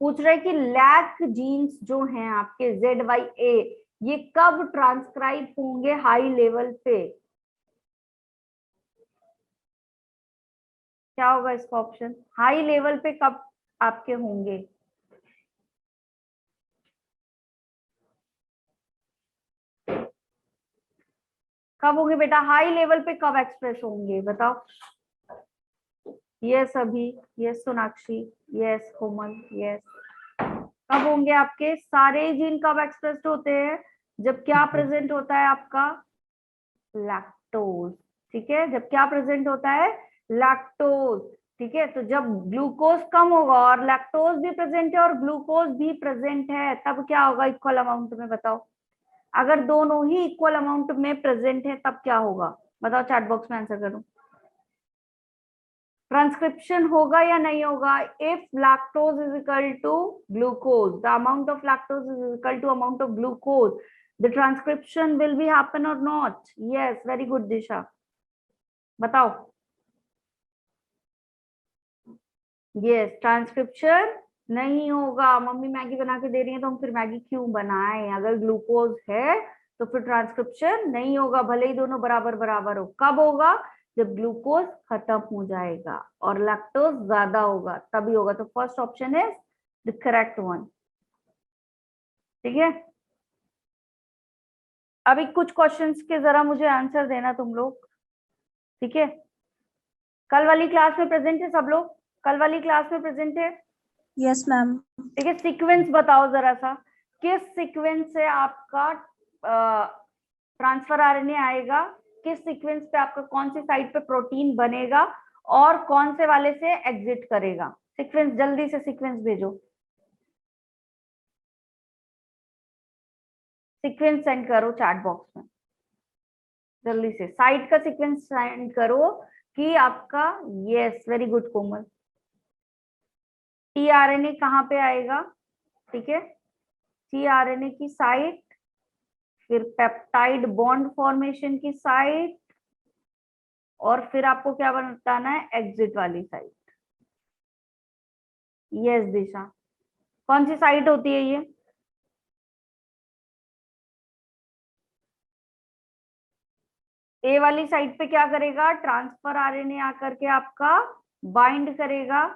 पूछ रहे कि लैक जीन्स जो हैं आपके ZYA, ये कब ट्रांसक्राइब होंगे हाई लेवल पे? क्या होगा इसका ऑप्शन? हाई लेवल पे कब आपके होंगे? कब होंगे बेटा? हाई लेवल पे कब एक्सप्रेस होंगे? बताओ। यस अभी, यस सोनाक्षी, यस कोमल, यस। कब होंगे आपके सारे जीन? कब एक्सप्रेस्ड होते हैं? जब क्या प्रेजेंट होता है आपका? लैक्टोज, ठीक है, जब क्या प्रेजेंट होता है? लैक्टोज, ठीक है। तो जब ग्लूकोज कम होगा और लैक्टोज भी प्रेजेंट है और ग्लूकोज भी प्रेजेंट है, तब क्या होगा इक्वल अमाउंट में? बताओ। अगर दोनों ही इक्वल अमाउंट में प्रेजेंट है तब क्या होगा? बताओ, चैट बॉक्स में आंसर करो। ट्रांसक्रिप्शन होगा या नहीं होगा? If lactose is equal to glucose, the amount of lactose is equal to amount of glucose, the transcription will be happen और not? Yes, very good Disha, बताओ। यस, ट्रांसक्रिप्शन नहीं होगा। मम्मी मैगी बना के दे रही है तो हम फिर मैगी क्यों बनाएं? अगर ग्लूकोज है तो फिर ट्रांसक्रिप्शन नहीं होगा, भले ही दोनों बराबर बराबर हो। कब होगा? जब ग्लूकोज खत्म हो जाएगा और लैक्टोज ज्यादा होगा, तभी होगा। तो first option is the correct one, ठीक है। अभी कुछ क्वेश्चंस के जरा मुझे आंसर देना तुम लोग, ठीक है। कल वाली क्लास में प्रेजेंट है सब लोग? कल वाली क्लास में प्रेजेंट है? Yes ma'am. ठीक है, सीक्वेंस बताओ जरा सा, किस सीक्वेंस से आपका ट्रांसफर आरएनए आएगा? किस सीक्वेंस पे आपका कौन सी साइट पे प्रोटीन बनेगा और कौन से वाले से एग्जिट करेगा? सीक्वेंस, जल्दी से सीक्वेंस भेजो, सीक्वेंस सेंड करो चैट बॉक्स में, जल्दी से साइट का सीक्वेंस सेंड करो कि आपका। यस, वेरी गुड कोमल। टीआरएनए कहाँ पे आएगा? ठीक है, टीआरएनए की साइट, फिर पेप्टाइड बॉन्ड फॉर्मेशन की साइट, और फिर आपको क्या बताना है? एग्जिट वाली साइट। यस दिशा, कौन सी साइट होती है ये? ए वाली साइट पे क्या करेगा? ट्रांसफर आरएनए आकर के आपका बाइंड करेगा,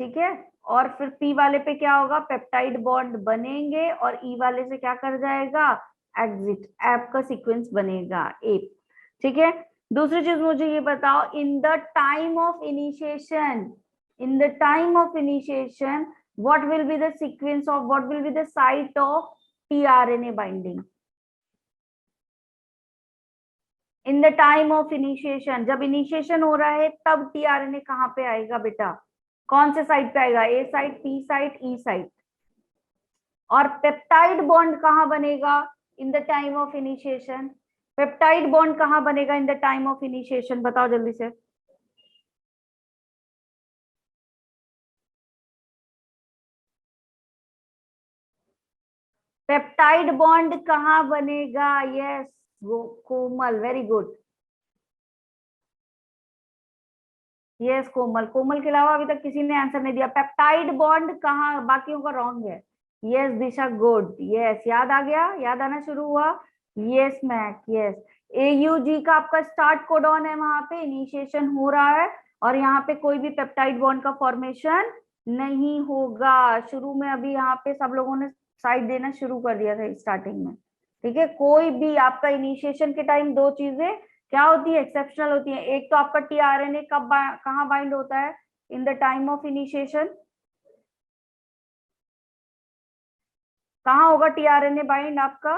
ठीक है। और फिर पी वाले पे क्या होगा? पेप्टाइड बॉन्ड बनेंगे और ई वाले से क्या कर जाएगा? एग्जिट, एप का सीक्वेंस बनेगा एप, ठीक है। दूसरी चीज मुझे ये बताओ, in the time of initiation, in the time of initiation what will be the sequence of, what will be the site of tRNA binding in the time of initiation? जब initiation हो रहा है तब tRNA कहाँ पे आएगा बेटा? कौन से साइट पे आएगा? ए साइट, पी साइट, ई साइट। और पेप्टाइड बॉन्ड कहाँ बनेगा in the time of initiation? Peptide bond कहाँ बनेगा in the time of initiation? बताओ जल्दी से। पेप्टाइड बॉन्ड कहाँ बनेगा? यस कोमल, वेरी गुड। यस कोमल, कोमल के अलावा अभी तक किसी ने आंसर नहीं दिया। पेप्टाइड बॉन्ड कहाँ बाकियों का रॉन्ग है। यस दिशा, गुड, यस याद आ गया, याद आना शुरू हुआ। Yes Mac, yes. AUG का आपका स्टार्ट कोडॉन है, वहां पे इनिशिएशन हो रहा है और यहाँ पे कोई भी पेप्टाइड बॉन्ड का फॉर्मेशन नहीं होगा। शुरू में अभी यहाँ पे सब लोगों ने साइड देना शुरू कर दिया था स्टार्टिंग में, ठीक है। कोई भी आपका इनिशिएशन के टाइम दो चीजें क्या होती है, एक्सेप्शनल होती है। एक तो आपका टीआरएनए कब कहाँ बाइंड होता है, in the time of initiation. कहाँ होगा टीआरएनए बाइंड आपका,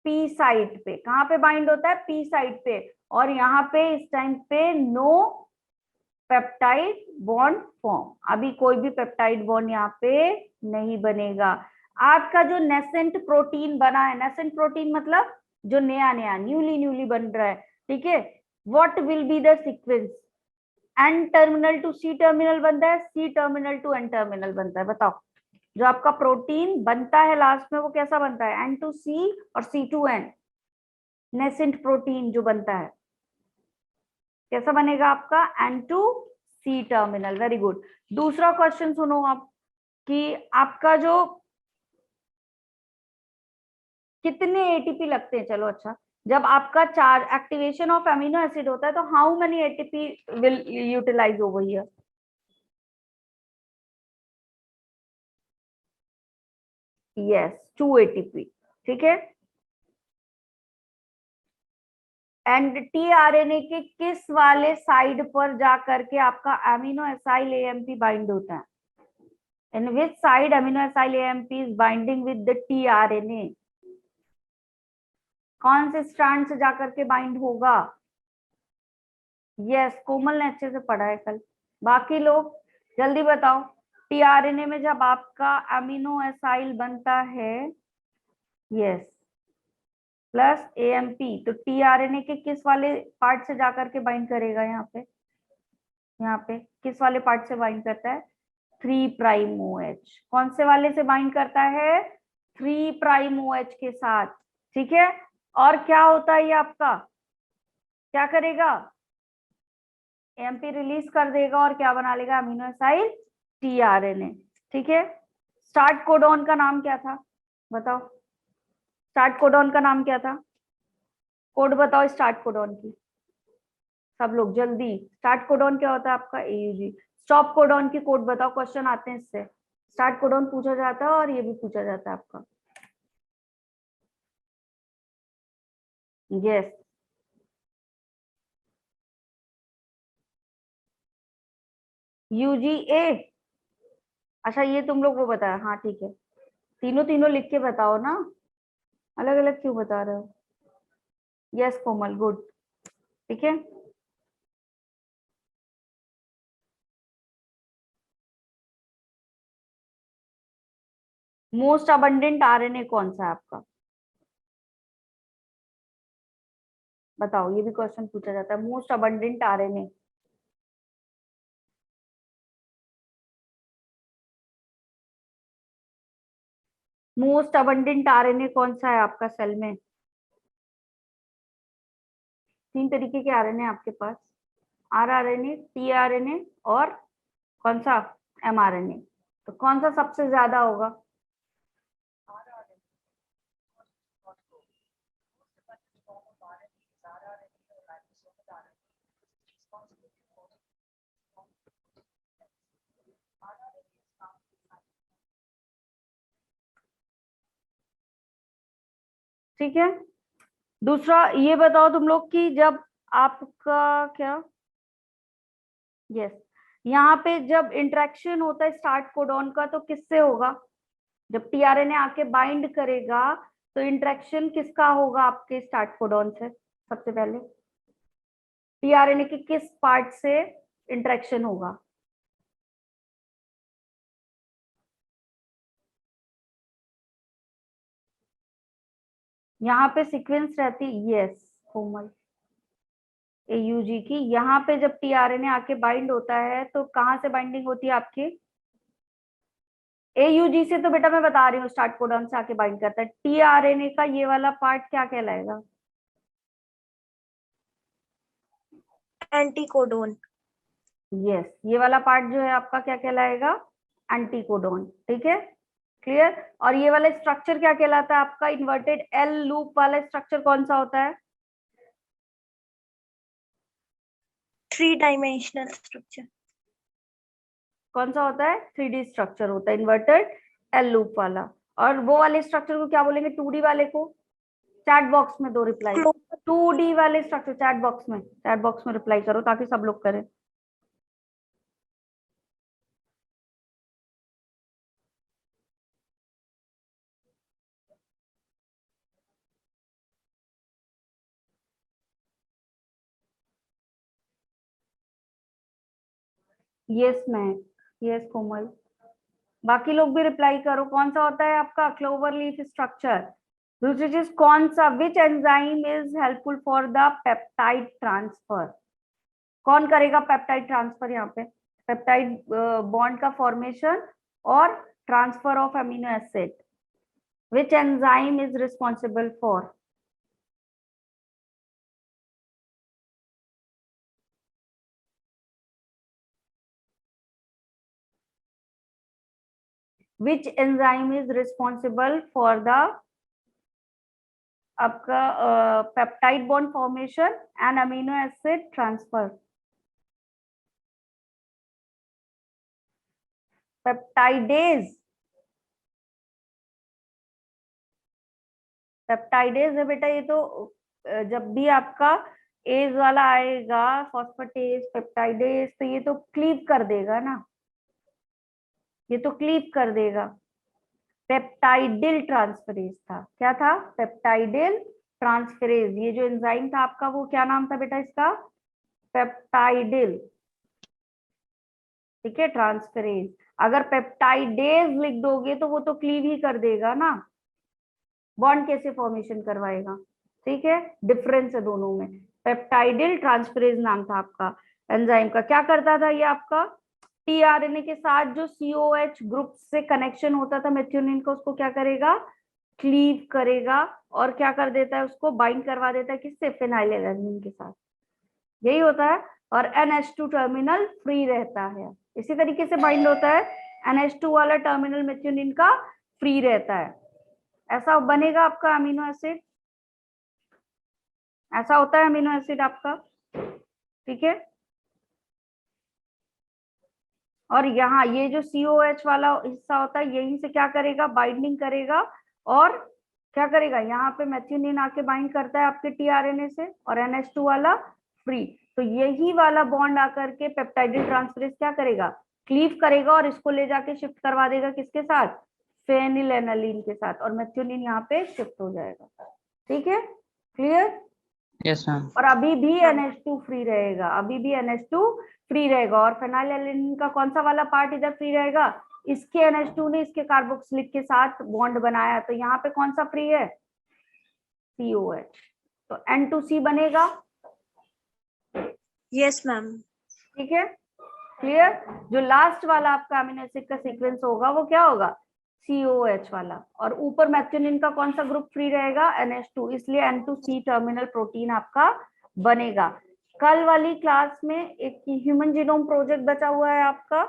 पी साइट पे। कहाँ पे बाइंड होता है, पी साइट पे। और यहाँ पे इस टाइम पे नो पेप्टाइड बॉन्ड फॉर्म, अभी कोई भी पेप्टाइड बॉन्ड यहाँ पे नहीं बनेगा। आपका जो नेसेंट प्रोटीन बना है, नेसेंट प्रोटीन मतलब जो नया नया न्यूली बन रहा है, ठीक है। What will be the sequence, N terminal to C terminal बनता है, C terminal to N terminal बनता है। बताओ जो आपका प्रोटीन बनता है लास्ट में वो कैसा बनता है, एन टू सी और C to N. Nascent protein जो बनता है कैसा बनेगा आपका, N to C terminal. Very good. दूसरा क्वेश्चन सुनो आप, कि आपका जो कितने एटीपी लगते हैं, चलो अच्छा, जब आपका charge activation of amino acid होता है तो how many ATP will utilize over here. Yes 2 ATP, ठीक है। एंड टीआरएनए के किस वाले साइड पर जा करके आपका अमीनो एसाइल AMP बाइंड होता है, in which side amino acyl AMP is binding with the tRNA, कौन से स्ट्रैंड से जाकर के बाइंड होगा। यस कोमल ने अच्छे से पढ़ा है कल, बाकी लोग जल्दी बताओ। टीआरएनए में जब आपका अमीनो एसाइल बनता है, यस प्लस AMP, तो टीआरएनए के किस वाले पार्ट से जाकर के बाइंड करेगा, यहाँ पे किस वाले पार्ट से बाइंड करता है, 3 प्राइम OH। कौन से वाले से बाइंड करता है, 3 प्राइम OH के साथ, ठीक है। और क्या होता है ये आपका, क्या करेगा, AMP रिलीज कर देगा और क्या बना लेगा, अमीनो एसाइल टीआरएनए, ठीक है। स्टार्ट कोडॉन का नाम क्या था, बताओ स्टार्ट कोडॉन का नाम क्या था, कोड बताओ स्टार्ट कोडॉन की, सब लोग जल्दी। स्टार्ट कोडॉन क्या होता है आपका, AUG। स्टॉप कोडॉन की कोड बताओ, क्वेश्चन आते हैं इससे। स्टार्ट कोडॉन पूछा जाता है और ये भी पूछा जाता है आपका। यस UGA, अच्छा ये तुम लोग वो बताया, हाँ ठीक है। तीनों तीनों लिख के बताओ ना, अलग अलग क्यों बता रहे हो। यस कोमल, गुड, ठीक है। मोस्ट अबंडेंट RNA कौन सा है आपका, बताओ, ये भी क्वेश्चन पूछा जाता है, most abundant RNA। Most abundant RNA कौन सा है आपका सेल में, 3 तरीके के RNA आपके पास, rRNA, tRNA और कौन सा, mRNA। तो कौन सा सबसे ज्यादा होगा, ठीक है। दूसरा ये बताओ तुम लोग कि जब आपका क्या, यस यहाँ पे जब इंटरेक्शन होता है स्टार्ट कोडॉन का तो किससे होगा, जब टीआरएनए आके बाइंड करेगा तो इंटरेक्शन किसका होगा आपके स्टार्ट कोडॉन से, सबसे पहले टीआरएनए के किस पार्ट से इंटरेक्शन होगा। यहाँ पे सीक्वेंस रहती, यस कोमल, AUG की। यहाँ पे जब टीआरएनए आके बाइंड होता है तो कहाँ से बाइंडिंग होती है आपकी, AUG से, तो बेटा मैं बता रही हूँ स्टार्ट कोडॉन से आके बाइंड करता है। टीआरएनए का ये वाला पार्ट क्या कहलाएगा, एंटीकोडोन। यस, ये वाला पार्ट जो है आपका क्या कहलाएगा, एंटीकोडॉन। ठीक है, क्लियर। और ये वाला स्ट्रक्चर क्या कहलाता है आपका, इन्वर्टेड एल लूप वाला स्ट्रक्चर कौन सा होता है? 3 डायमेंशनल स्ट्रक्चर। कौन सा होता है? 3D स्ट्रक्चर होता है, इन्वर्टेड एल लूप वाला। और वो वाले स्ट्रक्चर को क्या बोलेंगे, 2D वाले को? चैट बॉक्स में दो रिप्लाई। 2D वाले स्ट्रक्चर चैट बॉक्स में रिप्लाई करो ताकि सब लोग करें। यस मैम, यस कोमल, बाकी लोग भी रिप्लाई करो। कौन सा होता है आपका क्लोवर लीफ स्ट्रक्चर? दूसरी चीज कौन सा, which enzyme is helpful for the peptide transfer? कौन करेगा पेप्टाइड ट्रांसफर यहाँ पे? पेप्टाइड बॉन्ड का फॉर्मेशन और transfer of amino acid, which enzyme is responsible for? which enzyme is responsible for the आपका peptide bond formation and amino acid transfer? Peptidase, peptidase है बेटा ये तो। जब भी आपका एज वाला आएगा, फॉस्फेटेज, पेप्टाइडेज, तो ये तो क्लीव कर देगा ना, ये तो क्लीव कर देगा। पेप्टाइडिल ट्रांसफरेज था, क्या था? Peptidyl transferase. ये जो एंजाइम था आपका, वो क्या नाम था बेटा इसका? पेप्टाइडिल। ठीक है, ट्रांसफरेज। अगर पेप्टाइडेज लिख दोगे तो वो तो क्लीव ही कर देगा ना, बॉन्ड कैसे फॉर्मेशन करवाएगा? ठीक है, डिफरेंस है दोनों में। पेप्टाइडिल ट्रांसफरेज नाम था आपका एंजाइम का। क्या करता था ये आपका? टीआरएनए के साथ जो सीओएच ग्रुप से कनेक्शन होता था मेथियोनिन का, उसको क्या करेगा? क्लीव करेगा। और क्या कर देता है? उसको बाइंड करवा देता है किससे? फेनाइलएलनिन के साथ। यही होता है। और NH2 टर्मिनल फ्री रहता है। इसी तरीके से बाइंड होता है, NH2 वाला टर्मिनल मेथियोनिन का फ्री रहता है। ऐसा बनेगा आपका अमीनो एसिड, ऐसा होता है अमीनो एसिड आपका। ठीक है, और यहाँ ये जो COH वाला हिस्सा होता है, यहीं से क्या करेगा? बाइंडिंग करेगा। और क्या करेगा? यहाँ पे मेथियोनिन आके बाइंड करता है आपके टीआरएनए से, और NH2 वाला फ्री। तो यही वाला बॉन्ड आकर के पेप्टाइडिल ट्रांसफरेज क्या करेगा? क्लीव करेगा और इसको ले जाके शिफ्ट करवा देगा किसके साथ? फेनिलएनालिन के साथ, और मेथियोनिन यहाँ पे शिफ्ट हो जाएगा। ठीक है, क्लियर? Yes ma'am. और अभी भी NH2 फ्री रहेगा, अभी भी NH2 फ्री रहेगा। और फेनाइलएलानिन का कौन सा वाला पार्ट इधर फ्री रहेगा? इसके NH2 ने इसके कार्बोक्सिलिक के साथ बॉन्ड बनाया, तो यहाँ पे कौन सा फ्री है? COH। तो N2C बनेगा। Yes ma'am. ठीक है, क्लियर? जो लास्ट वाला आपका अमीनो एसिड का सीक्वेंस होगा वो क्या होगा? COH वाला। और ऊपर मैथ्योनिन का कौन सा ग्रुप फ्री रहेगा? NH2, इसलिए N2C टर्मिनल प्रोटीन आपका बनेगा। कल वाली क्लास में एक ह्यूमन जीनोम प्रोजेक्ट बचा हुआ है आपका,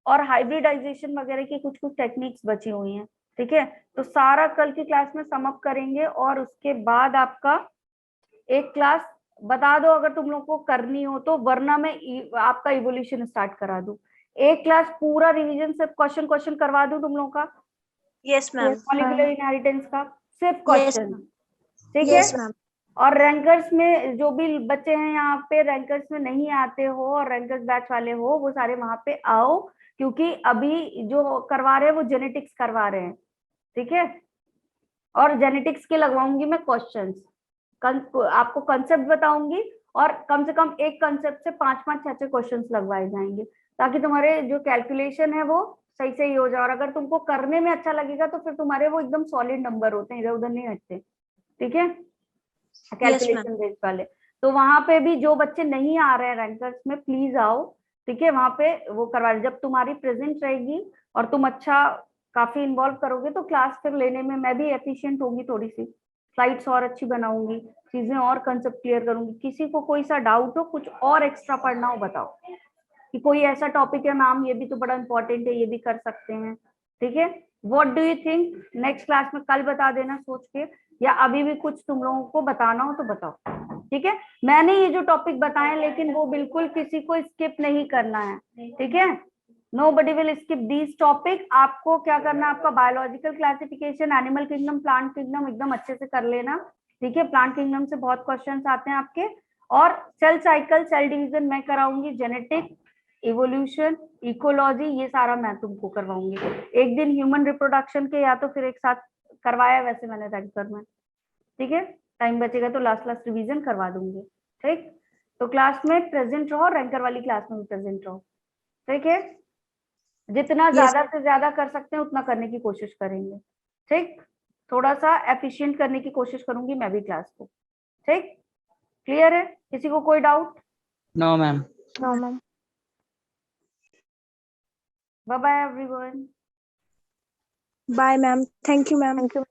और हाइब्रिडाइजेशन वगैरह की कुछ कुछ टेक्निक्स बची हुई हैं। ठीक है, तो सारा कल की क्लास में सम अप करेंगे, और उसके बाद आपका एक क्लास बता दो अगर तुम लोग को करनी हो तो, वरना मैं आपका इवोल्यूशन स्टार्ट करा दूं। एक क्लास पूरा रिवीजन सिर्फ क्वेश्चन क्वेश्चन करवा दूं तुम लोग का, यस मैम। मॉलिक्यूलर इनहेरिटेंस का सिर्फ यस क्वेश्चन। ठीक है, यस मैम। और रैंकर्स में जो भी बच्चे हैं यहाँ पे रैंकर्स में नहीं आते हो और रैंकर्स बैच वाले हो, वो सारे वहां पे आओ, क्योंकि अभी जो करवा रहे हैं वो जेनेटिक्स करवा रहे हैं। ठीक है, और जेनेटिक्स के लगवाऊंगी मैं क्वेश्चंस, आपको कंसेप्ट बताऊंगी, और कम से कम एक कंसेप्ट से 5-5 6-6 क्वेश्चन लगवाए जाएंगे, ताकि तुम्हारे जो कैलकुलेशन है वो सही से ही हो जाए। और अगर तुमको करने में अच्छा लगेगा तो फिर तुम्हारे वो एकदम सॉलिड नंबर होते हैं, इधर उधर नहीं हटते। ठीक है, कैलकुलेशन बेस्ड वाले। तो वहां पे भी जो बच्चे नहीं आ रहे हैं रैंकर्स में, प्लीज आओ। ठीक है, वहां पे वो करवा, जब तुम्हारी प्रेजेंट रहेगी और तुम अच्छा काफी इन्वॉल्व करोगे तो क्लास फिर लेने में मैं भी एफिशिएंट होगी थोड़ी सी। स्लाइड्स और अच्छी बनाऊंगी, चीजें और कंसेप्ट क्लियर करूंगी। किसी को कोई सा डाउट हो, कुछ और एक्स्ट्रा पढ़ना हो, बताओ कि कोई ऐसा टॉपिक है मैम ये भी तो बड़ा इंपॉर्टेंट है, ये भी कर सकते हैं। ठीक है, what do you think? Next class में कल बता देना सोच के, या अभी भी कुछ तुम लोगों को बताना हो तो बताओ। ठीक है, मैंने ये जो टॉपिक बताए लेकिन वो बिल्कुल किसी को स्किप नहीं करना है। ठीक है, nobody will skip these topic। आपको क्या करना है, आपका biological classification, animal kingdom, plant kingdom एकदम अच्छे से कर लेना। ठीक है, प्लांट किंगडम से बहुत क्वेश्चंस आते हैं आपके, और सेल साइकिल, सेल डिवीजन मैं कराऊंगी, जेनेटिक, इवोल्यूशन, इकोलॉजी, ये सारा मैं तुमको करवाऊंगी। एक दिन ह्यूमन रिप्रोडक्शन के या तो फिर एक साथ करवाया वैसे मैंने रैंकर में। ठीक है, टाइम बचेगा तो लास्ट लास्ट रिवीजन करवा दूंगी। ठीक, तो क्लास में प्रेजेंट रहो, रैंकर वाली क्लास में भी प्रेजेंट रहो। ठीक है, जितना ज्यादा से ज्यादा कर सकते हैं उतना करने की कोशिश करेंगे। ठीक, थोड़ा सा एफिशिएंट करने की कोशिश करूंगी मैं भी क्लास को। ठीक, क्लियर है? किसी को कोई doubt? No ma'am. No ma'am. Bye bye everyone. Bye ma'am, thank you ma'am. Thank you.